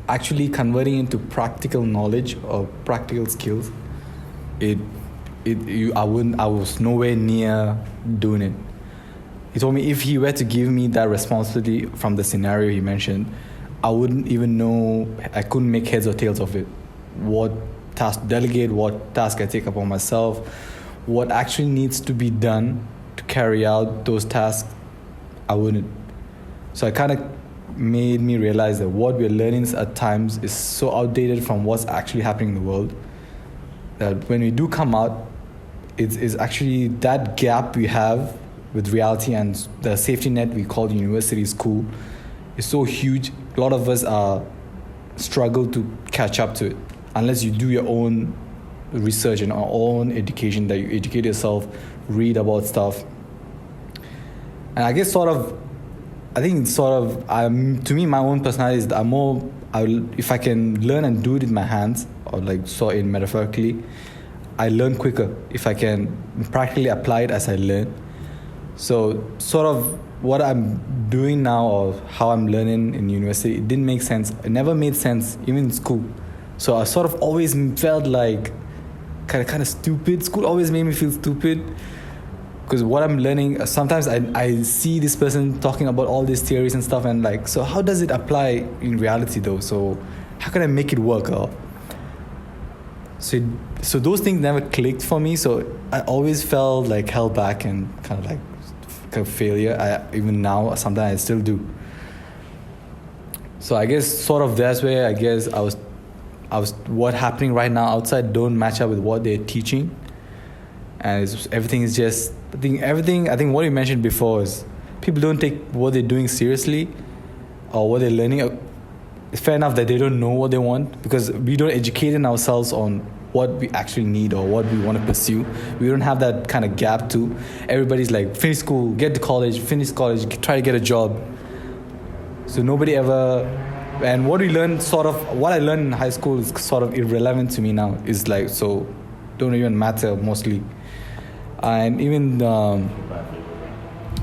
[SPEAKER 2] actually converting into practical knowledge or practical skills, I was nowhere near doing it. He told me if he were to give me that responsibility from the scenario he mentioned, I wouldn't even know, I couldn't make heads or tails of it. What task to delegate, what task I take upon myself, what actually needs to be done to carry out those tasks, I wouldn't. So it kind of made me realize that what we're learning at times is so outdated from what's actually happening in the world, that when we do come out, it's actually that gap we have with reality and the safety net we call university school is so huge. A lot of us struggle to catch up to it unless you do your own research and our own education, that you educate yourself, read about stuff. And I guess to me, my own personality is if I can learn and do it in my hands, or in metaphorically, I learn quicker if I can practically apply it as I learn. So sort of what I'm doing now or how I'm learning in university, it didn't make sense. It never made sense, even in school. So I sort of always felt like kind of stupid. School always made me feel stupid because what I'm learning, sometimes I see this person talking about all these theories and stuff and so how does it apply in reality though? So how can I make it work? So those things never clicked for me. So I always felt held back and kind of failure. Even now, sometimes I still do. So I guess sort of that's where I was what happening right now outside don't match up with what they're teaching, and everything is just I think what you mentioned before is people don't take what they're doing seriously or what they're learning. It's fair enough that they don't know what they want because we don't educate ourselves on what we actually need or what we want to pursue. We don't have that kind of gap too. Everybody's finish school, get to college, finish college, try to get a job. So nobody ever. And what I learned in high school is sort of irrelevant to me now. Is so don't even matter mostly. And even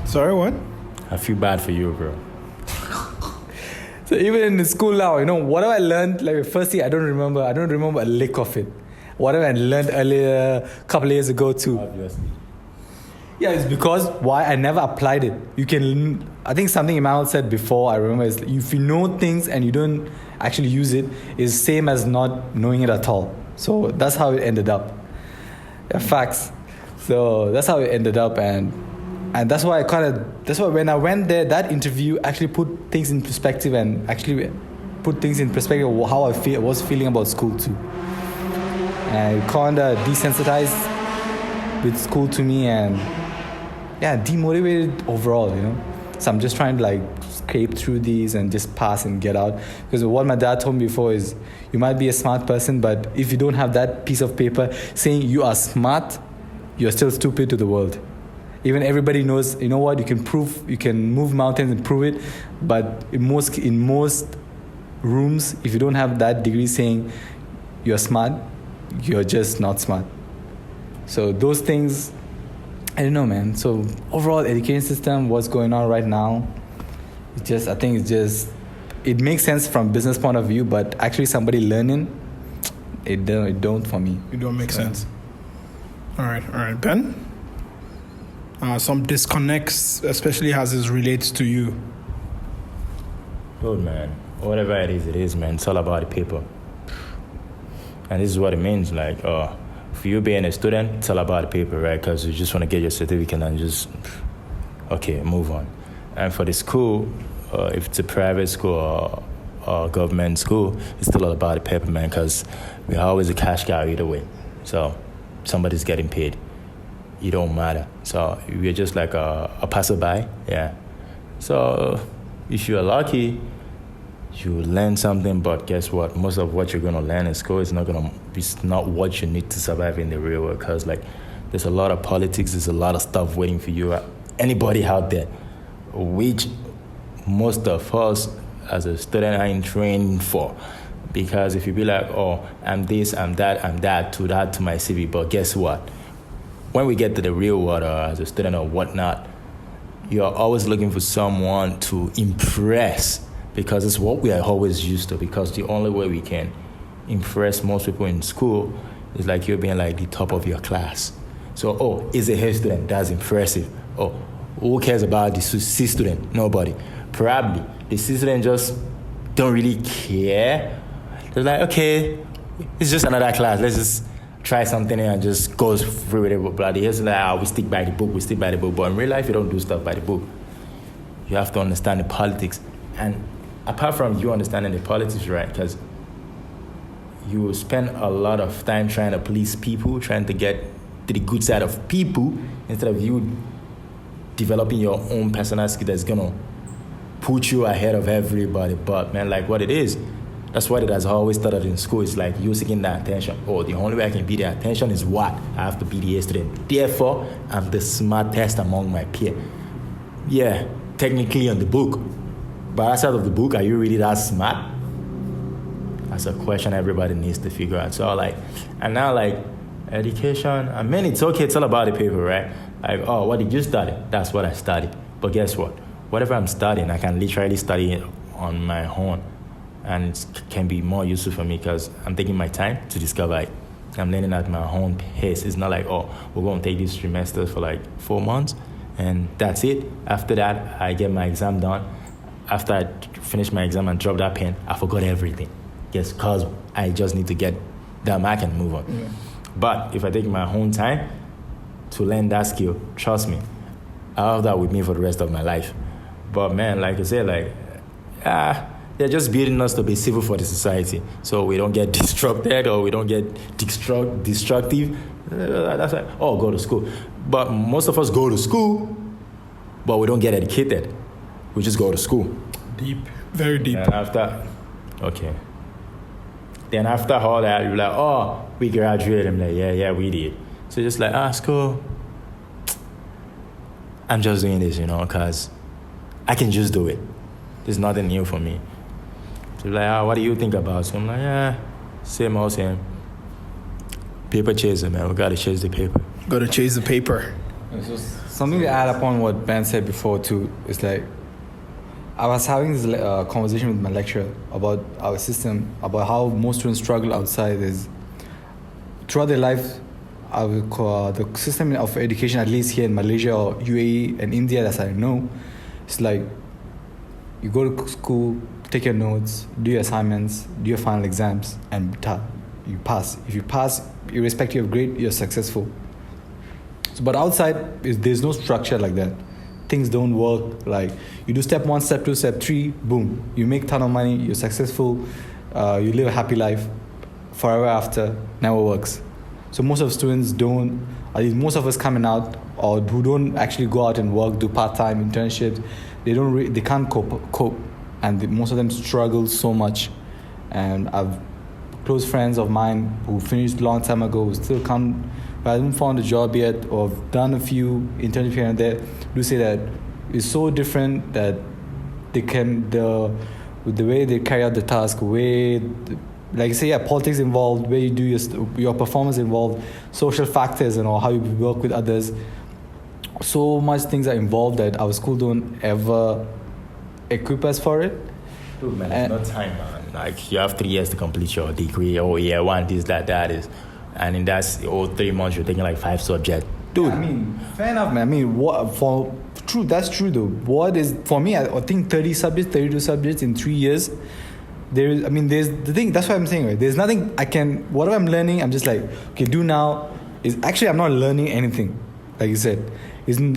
[SPEAKER 1] sorry, what?
[SPEAKER 3] I feel bad for you, bro.
[SPEAKER 2] So even in the school now, whatever I learned first year, I don't remember a lick of it. Whatever I learned earlier, a couple of years ago too.
[SPEAKER 3] Obviously.
[SPEAKER 2] Yeah, it's because why I never applied it. I think something Emmanuel said before, I remember, is if you know things and you don't actually use it, is same as not knowing it at all. So that's how it ended up. Yeah, facts. So that's how it ended up, and that's why when I went there, that interview actually put things in perspective and actually put things in perspective of how I was feeling about school too. And it kind of desensitized with school to me and demotivated overall, So I'm just trying to scrape through these and just pass and get out. Because what my dad told me before is you might be a smart person, but if you don't have that piece of paper saying you are smart, you're still stupid to the world. Even everybody knows, you can move mountains and prove it, but in most rooms, if you don't have that degree saying you're smart, you're just not smart. So those things, I don't know, man. So overall education system, what's going on right now, it makes sense from business point of view, but actually somebody learning, it don't for me.
[SPEAKER 1] It don't make sense. All right, Ben. Some disconnects, especially as it relates to you.
[SPEAKER 3] Good, man. Whatever it is, man. It's all about the paper. And this is what it means. for you being a student, it's all about the paper, right? Because you just want to get your certificate and just, okay, move on. And for the school, if it's a private school or government school, it's still all about the paper, man, because we're always a cash cow either way. So somebody's getting paid. It don't matter. So we're just like a passerby, yeah. So if you're lucky, you learn something, but guess what? Most of what you're going to learn in school is not what you need to survive in the real world, because like there's a lot of politics, there's a lot of stuff waiting for you. Anybody out there, which most of us as a student are in training for. Because if you be like, oh, I'm this, I'm that to my CV, but guess what? When we get to the real world as a student or whatnot, you're always looking for someone to impress, because it's what we are always used to, because the only way we can impress most people in school is like you're being like the top of your class. So, oh, is a A student, that's impressive. Oh, who cares about the C student? Nobody. Probably the C student just don't really care. They're like, okay, it's just another class. Let's just try something and just go through with it. But the A student, like, we stick by the book. But in real life, you don't do stuff by the book. You have to understand the politics. And apart from you understanding the politics, right, because you spend a lot of time trying to please people, trying to get to the good side of people, instead of you developing your own personal skill that's going to put you ahead of everybody. But, man, like what it is, that's what it has always started in school. It's like you seeking the attention. Oh, the only way I can be the attention is what? I have to be the A student. Therefore, I'm the smartest among my peers. Yeah, technically on the book. But outside of the book, are you really that smart? That's a question everybody needs to figure out. So like, and now like education, I mean, it's okay. It's all about the paper, right? Like, oh, what did you study? That's what I studied. But guess what? Whatever I'm studying, I can literally study it on my own. And it can be more useful for me because I'm taking my time to discover it. I'm learning at my own pace. It's not like, oh, we're going to take this trimester for like 4 months and that's it. After that, I get my exam done. After I finish my exam and drop that pen, I forgot everything. Yes, because I just need to get that mark and move on. Yeah. But if I take my own time to learn that skill, trust me, I'll have that with me for the rest of my life. But man, like I said, like, they're just building us to be civil for the society, so we don't get disrupted or we don't get destructive. That's like, oh, go to school. But most of us go to school, but we don't get educated. We just go to school.
[SPEAKER 1] Deep, very deep.
[SPEAKER 3] And after, okay. Then after all that, you're like, oh, we graduated. I'm like, yeah, we did. So just like, school, I'm just doing this, because I can just do it. There's nothing new for me. So like, what do you think about it? So I'm like, same old same. Paper chaser, man. We gotta chase the paper.
[SPEAKER 1] Gotta chase the paper.
[SPEAKER 2] Something to add upon what Ben said before too is like, I was having this conversation with my lecturer about our system, about how most students struggle outside. Is throughout their life, the system of education, at least here in Malaysia or UAE and India, as I know, it's like you go to school, take your notes, do your assignments, do your final exams, and you pass. If you pass, irrespective of grade, you're successful. So, but outside, there's no structure like that. Things don't work. Like you do step 1, step 2, step 3, boom, you make a ton of money, you're successful, you live a happy life forever after. Never works. So most of students don't, at least most of us coming out or who don't actually go out and work, do part-time internships, they can't cope, and most of them struggle so much. And I've close friends of mine who finished a long time ago who still can't, who haven't found a job yet or have done a few internships here and there, do say that it's so different that they can, with the way they carry out the task, like say, politics involved, where you do your performance involved, social factors and how you work with others. So much things are involved that our school don't ever equip us for it.
[SPEAKER 3] Dude, man, it's no time, man. Like you have 3 years to complete your degree. Oh yeah, one this, that is, and in that 3 months you're taking like 5 subjects. Dude,
[SPEAKER 2] yeah, I mean, fair enough, man. I mean, that's true though. What is for me? I think 32 subjects in 3 years. there's the thing. That's what I'm saying. Right? There's nothing whatever I'm learning, I'm just like, okay, do now. Is actually I'm not learning anything, like you said.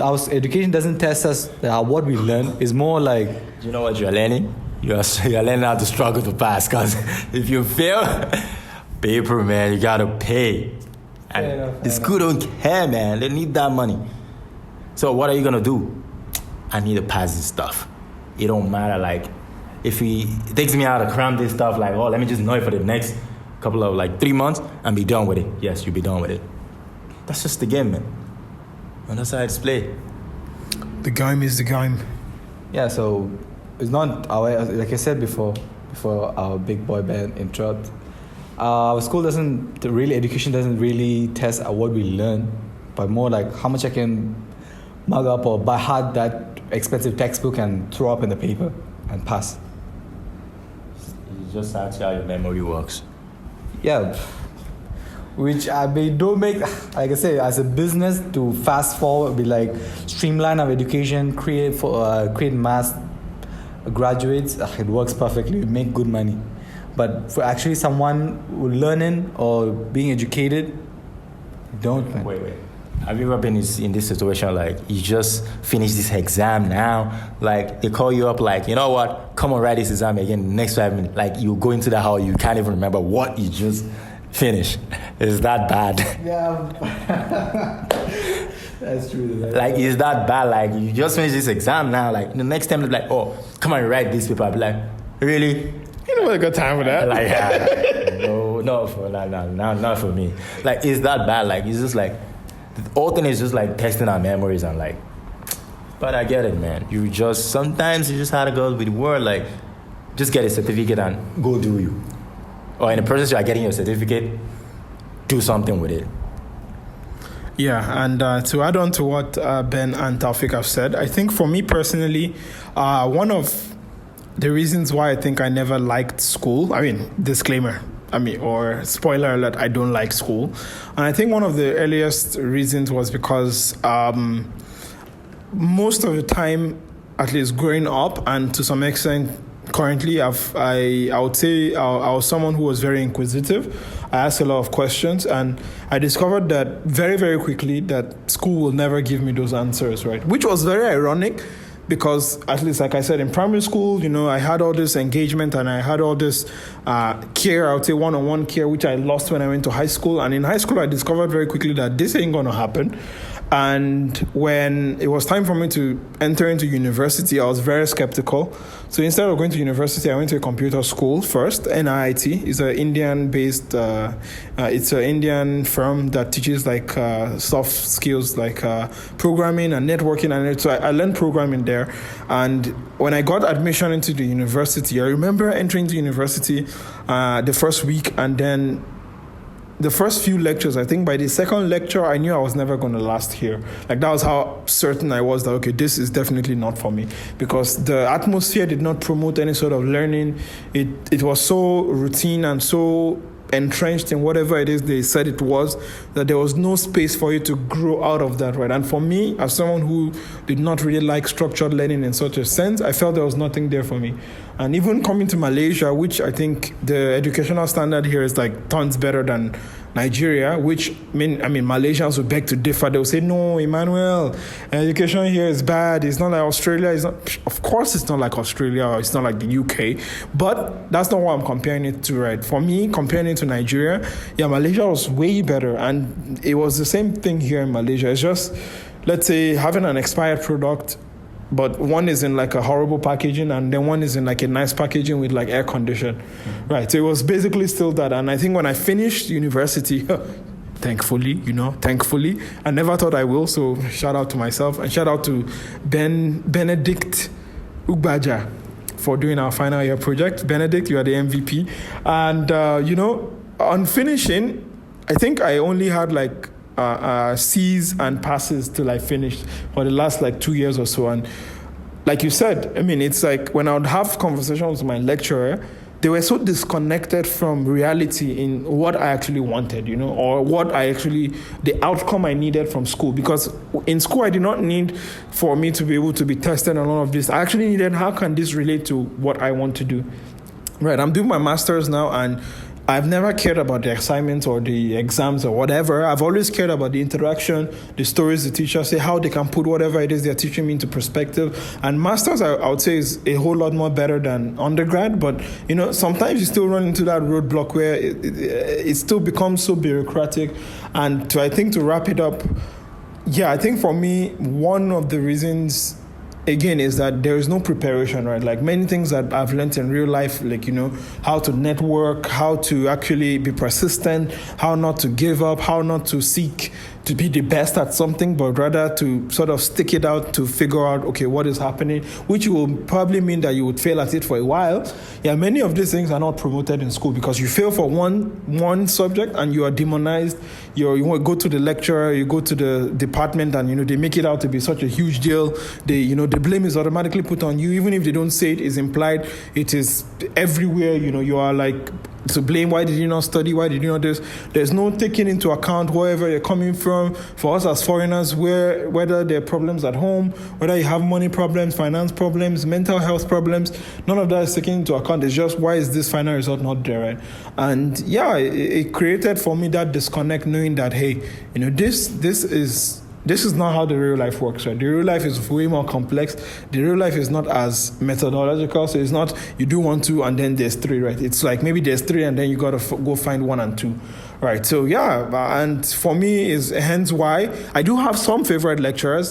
[SPEAKER 2] Our education doesn't test us what we learn. It's more like,
[SPEAKER 3] you know what you're learning? You're learning how to struggle to pass. Because if you fail, paper, man, you gotta pay. And the school don't care, man. They need that money. So what are you gonna do? I need to pass this stuff. It don't matter. Like, if it takes me out to cram this stuff, like, oh, let me just know it for the next couple of 3 months and be done with it. Yes, you'll be done with it. That's just the game, man. And that's how it's played.
[SPEAKER 1] The game is the game.
[SPEAKER 2] Yeah, so it's not like I said before our big boy band interrupt. Our school education doesn't really test what we learn, but more like how much I can mug up or by heart that expensive textbook and throw up in the paper and pass.
[SPEAKER 3] It's just actually how your memory works.
[SPEAKER 2] Yeah. Which don't make, like I say, as a business to fast forward, be like streamline our education, create mass graduates. It works perfectly. We make good money, but for actually someone learning or being educated, don't. Man.
[SPEAKER 3] Wait. Have you ever been in this situation? Like, you just finished this exam now. Like, they call you up. Like, you know what? Come on, write this exam again. In the next 5 minutes. Like, you go into the hall, you can't even remember what you just finish. Is that bad?
[SPEAKER 2] Yeah. That's true.
[SPEAKER 3] Like, is that bad? Like, you just finished this exam now. Like, the next time, like, oh, come on, write this paper. I'll be like, really?
[SPEAKER 1] You don't have a good time for that.
[SPEAKER 3] Like, not for me. Like, is that bad? Like, it's just like, the whole thing is just like testing our memories and like, but I get it, man. Sometimes you just have to go with the word, like, just get a certificate and go do you. Or in the process you are getting your certificate, do something with it.
[SPEAKER 1] Yeah, and to add on to what Ben and Taufik have said, I think for me personally, one of the reasons why I think I never liked school, disclaimer, or spoiler alert, I don't like school. And I think one of the earliest reasons was because most of the time, at least growing up, and to some extent currently, I would say I was someone who was very inquisitive. I asked a lot of questions, and I discovered that very, very quickly that school will never give me those answers, right? Which was very ironic, because at least, like I said, in primary school, I had all this engagement and I had all this care, I would say one-on-one care, which I lost when I went to high school. And in high school, I discovered very quickly that this ain't going to happen. And when it was time for me to enter into university, I was very skeptical. So instead of going to university, I went to a computer school first, NIT. It's an Indian-based, it's an Indian firm that teaches like soft skills like programming and networking. And so I learned programming there. And when I got admission into the university, I remember entering the university the first week, and then the first few lectures, I think by the second lecture, I knew I was never going to last here. Like, that was how certain I was that, okay, this is definitely not for me. Because the atmosphere did not promote any sort of learning. It was so routine and so entrenched in whatever it is they said it was, that there was no space for you to grow out of that, right? And for me, as someone who did not really like structured learning in such a sense, I felt there was nothing there for me. And even coming to Malaysia, which I think the educational standard here is like tons better than Nigeria, which Malaysians would beg to differ. They'll say, no, Emmanuel, education here is bad. It's not like Australia. Of course, it's not like Australia, or it's not like the UK. But that's not what I'm comparing it to, right? For me, comparing it to Nigeria, Malaysia was way better. And it was the same thing here in Malaysia. It's just, let's say, having an expired product, but one is in like a horrible packaging, and then one is in like a nice packaging with like air condition, right? So it was basically still that. And I think when I finished university, thankfully, I never thought I will. So shout out to myself, and shout out to Benedict Ugbaja for doing our final year project. Benedict, you are the MVP. And, on finishing, I think I only had like C's and passes till I finished for the last like 2 years or so. And like you said, it's like when I would have conversations with my lecturer, they were so disconnected from reality in what I actually wanted, or the outcome I needed from school. Because in school, I did not need for me to be able to be tested on all of this. I actually needed, how can this relate to what I want to do? Right, I'm doing my master's now, and I've never cared about the assignments or the exams or whatever. I've always cared about the interaction, the stories the teachers say, how they can put whatever it is they're teaching me into perspective. And master's, I would say, is a whole lot more better than undergrad. But, sometimes you still run into that roadblock where it still becomes so bureaucratic. And I think to wrap it up, I think for me, one of the reasons, again, is that there is no preparation, right? Like many things that I've learned in real life, like, how to network, how to actually be persistent, how not to give up, how not to seek to be the best at something, but rather to sort of stick it out to figure out, okay, what is happening, which will probably mean that you would fail at it for a while. Yeah, many of these things are not promoted in school because you fail for one subject and you are demonized. You want to go to the lecturer, you go to the department, and they make it out to be such a huge deal. The blame is automatically put on you, even if they don't say it, is implied. It is everywhere. You are like to blame. Why did you not study? Why did you not this? There's no taking into account wherever you're coming from. For us as foreigners, whether there are problems at home, whether you have money problems, finance problems, mental health problems, none of that is taken into account. It's just, why is this final result not there, right? And it created for me that disconnect, knowing that, hey, this is not how the real life works, right? The real life is way more complex. The real life is not as methodological. So it's not you do 1, 2, and then there's 3, right? It's like maybe there's 3, and then you got to go find 1 and 2, right? So and for me is hence why I do have some favorite lecturers,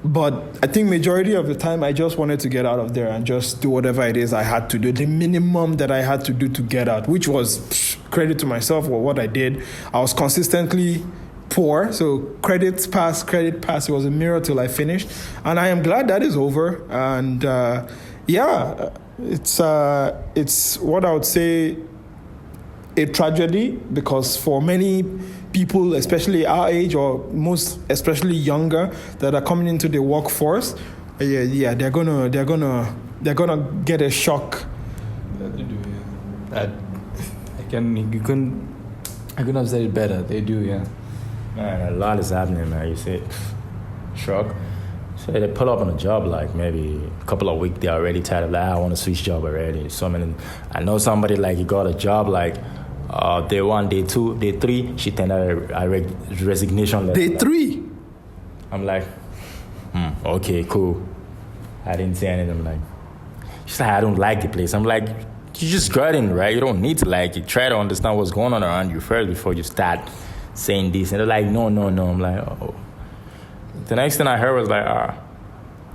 [SPEAKER 1] but I think majority of the time I just wanted to get out of there and just do whatever it is I had to do, the minimum that I had to do to get out, which was credit to myself for what I did. I was consistently poor, so credit pass. It was a mirror till I finished, and I am glad that is over. And it's what I would say a tragedy, because for many people, especially our age, or most especially younger, that are coming into the workforce, they're gonna get a shock.
[SPEAKER 2] I couldn't have said it better. They do, yeah.
[SPEAKER 3] Man, a lot is happening, man. You see, shock. So they pull up on a job like maybe a couple of weeks, they're already tired of I want to switch job already. I know somebody like he got a job like day 1, day 2, day 3, she tendered a resignation letter.
[SPEAKER 1] Day 3?
[SPEAKER 3] I'm like, okay, cool. I didn't say anything. I'm like, she's like, I don't like the place. I'm like, you just got in, right? You don't need to like it. Try to understand what's going on around you first before you start saying this. And they're like, no. I'm like, oh. The next thing I heard was like,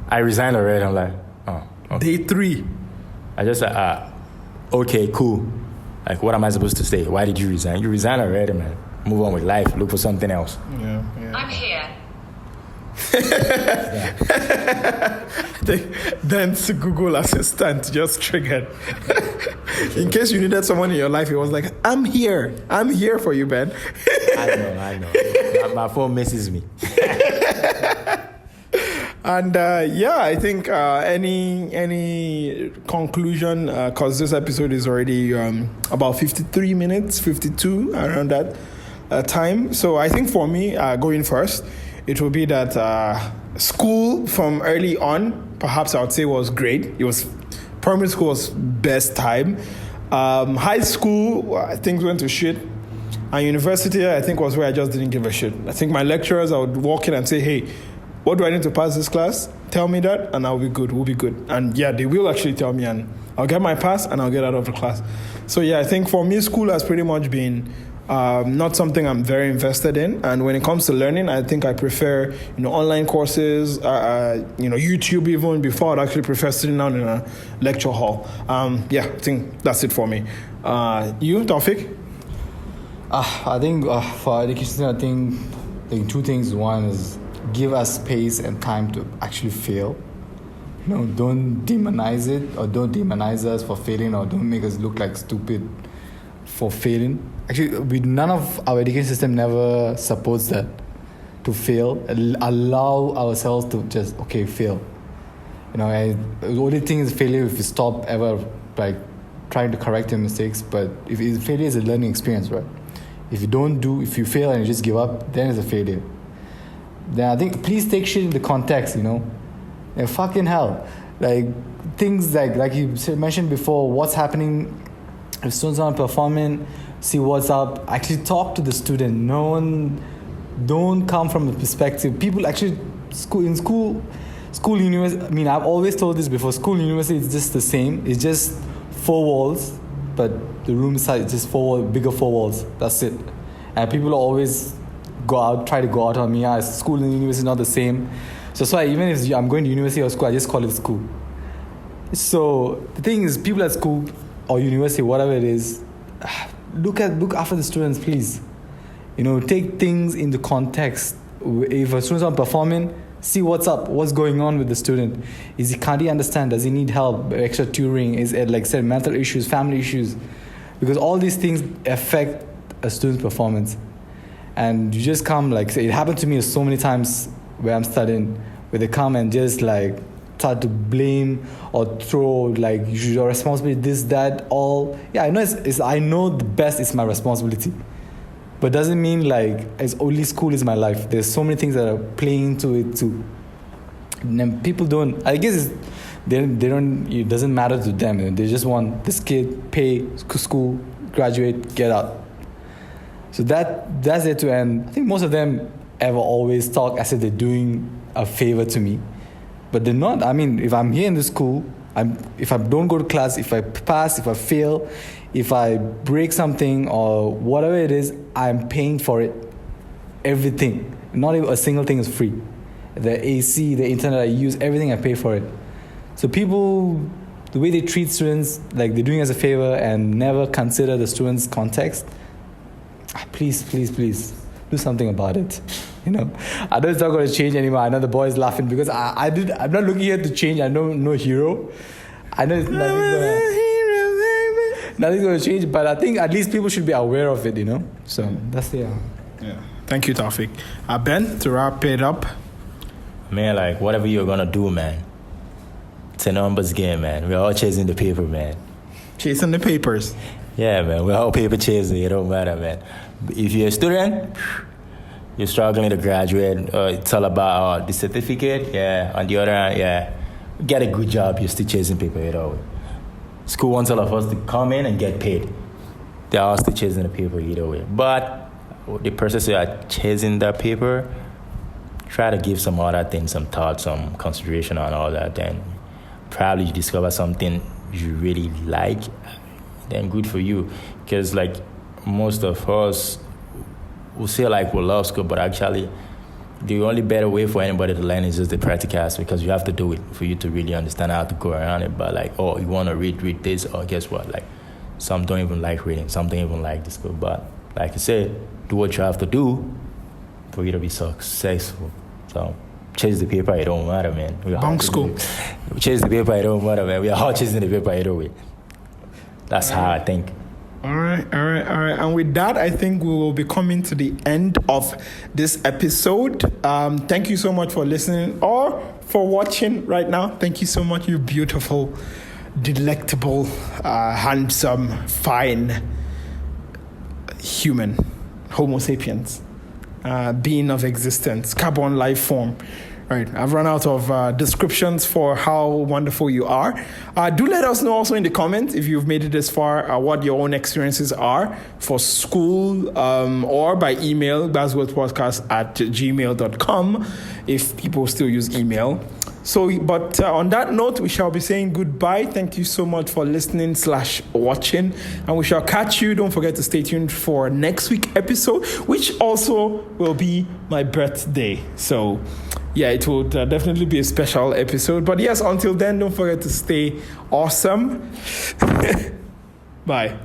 [SPEAKER 3] I resigned already. I'm like, oh. Okay.
[SPEAKER 1] Day 3.
[SPEAKER 3] I just said, okay, cool. Like, what am I supposed to say? Why did you resign? You resigned already, man. Move on with life. Look for something else.
[SPEAKER 1] Yeah.
[SPEAKER 4] I'm here.
[SPEAKER 1] Then Google Assistant just triggered. In case you needed someone in your life, it was like, I'm here for you, Ben.
[SPEAKER 3] I know. My phone misses me.
[SPEAKER 1] And I think any conclusion, because this episode is already about 53 minutes, 52, around that time. So I think for me, going first, it will be that school from early on, perhaps I would say, was great. It was primary school was best time. High school, things went to shit. And university, I think, was where I just didn't give a shit. I think my lecturers, I would walk in and say, hey, what do I need to pass this class? Tell me that, and I'll be good. We'll be good. And they will actually tell me, and I'll get my pass, and I'll get out of the class. So I think for me, school has pretty much been not something I'm very invested in. And when it comes to learning, I think I prefer, online courses, YouTube even, before I'd actually prefer sitting down in a lecture hall. I think that's it for me. You, Taufik?
[SPEAKER 2] I think for education, I think 2 things. One is give us space and time to actually fail. Don't demonize it, or don't demonize us for failing, or don't make us look like stupid for failing. Actually, none of our education system never supports that, to fail. Allow ourselves to just, fail. The only thing is failure if you stop ever trying to correct your mistakes. But if failure is a learning experience, right? If you fail and you just give up, then it's a failure. Then I think please take shit into context, fucking hell. like things like you mentioned before, what's happening if students aren't performing, see what's up, actually talk to the student. Don't come from a perspective. People actually, school, university, I mean, I've always told this before, school, university, it's just the same. It's just 4 walls, but the room size is just bigger 4 walls. That's it. And people always try to go out on me. School and university is not the same. So why even if I'm going to university or school, I just call it school. So the thing is, people at school or university, whatever it is, look after the students, please. Take things into context. If a student's not performing, see what's up, what's going on with the student. Can't he understand? Does he need help? Extra tutoring? Is it, like I said, mental issues, family issues? Because all these things affect a student's performance. And you just come, like, say, it happened to me so many times where I'm studying, where they come and just like start to blame or throw like your responsibility, this, that, all. Yeah, I know I know the best is my responsibility. But doesn't mean like it's only school is my life. There's so many things that are playing into it too. And then people don't, I guess they don't, it doesn't matter to them. They just want this kid, pay, school, graduate, get out. So that's it to end. I think most of them ever always talk as if they're doing a favor to me. But they're not. I mean, if I'm here in the school, if I don't go to class, if I pass, if I fail, if I break something or whatever it is, I'm paying for it. Everything. Not even a single thing is free. The AC, the internet I use, everything I pay for it. So people, the way they treat students, like they're doing us a favor and never consider the students' context, please do something about it. I know it's not going to change anymore. I know the boys laughing because I'm not looking here to change. I know no hero. I know nothing's going to change, but I think at least people should be aware of it, So that's the
[SPEAKER 1] Yeah. Thank you, Taufik. Ben, to wrap it up.
[SPEAKER 3] Man, like whatever you're gonna do, man, it's a numbers game, man. We're all chasing the paper, man.
[SPEAKER 1] Chasing the papers.
[SPEAKER 3] Yeah, man. We're all paper chasing. It don't matter, man. If you're a student, you're struggling to graduate. It's all about the certificate. Yeah. On the other hand, yeah, get a good job. You're still chasing paper. School wants all of us to come in and get paid. They're all still chasing the paper either way. But the process you are chasing that paper, try to give some other things some thought, some consideration on all that. Then probably you discover something you really like. Then good for you. Because like most of us will say like we love school, but actually the only better way for anybody to learn is just the practical aspect, because you have to do it for you to really understand how to go around it. But like, oh, you want to read this, or guess what? Like some don't even like reading, some don't even like the school. But like I said, do what you have to do for you to be successful. So chase the paper, it don't matter, man.
[SPEAKER 1] Bunk school.
[SPEAKER 3] Chase the paper, it don't matter, man. We are all chasing the paper either way. That's how I think.
[SPEAKER 1] All right. And with that, I think we will be coming to the end of this episode. Thank you so much for listening or for watching right now. Thank you so much, you beautiful, delectable, handsome, fine human, Homo sapiens, being of existence, carbon life form. All right, I've run out of descriptions for how wonderful you are. Do let us know also in the comments if you've made it this far, what your own experiences are for school, or by email, gbasgbospodcast@gmail.com, if people still use email. So, but on that note, we shall be saying goodbye. Thank you so much for listening / watching. And we shall catch you. Don't forget to stay tuned for next week's episode, which also will be my birthday. So, yeah, it will definitely be a special episode. But yes, until then, don't forget to stay awesome. Bye.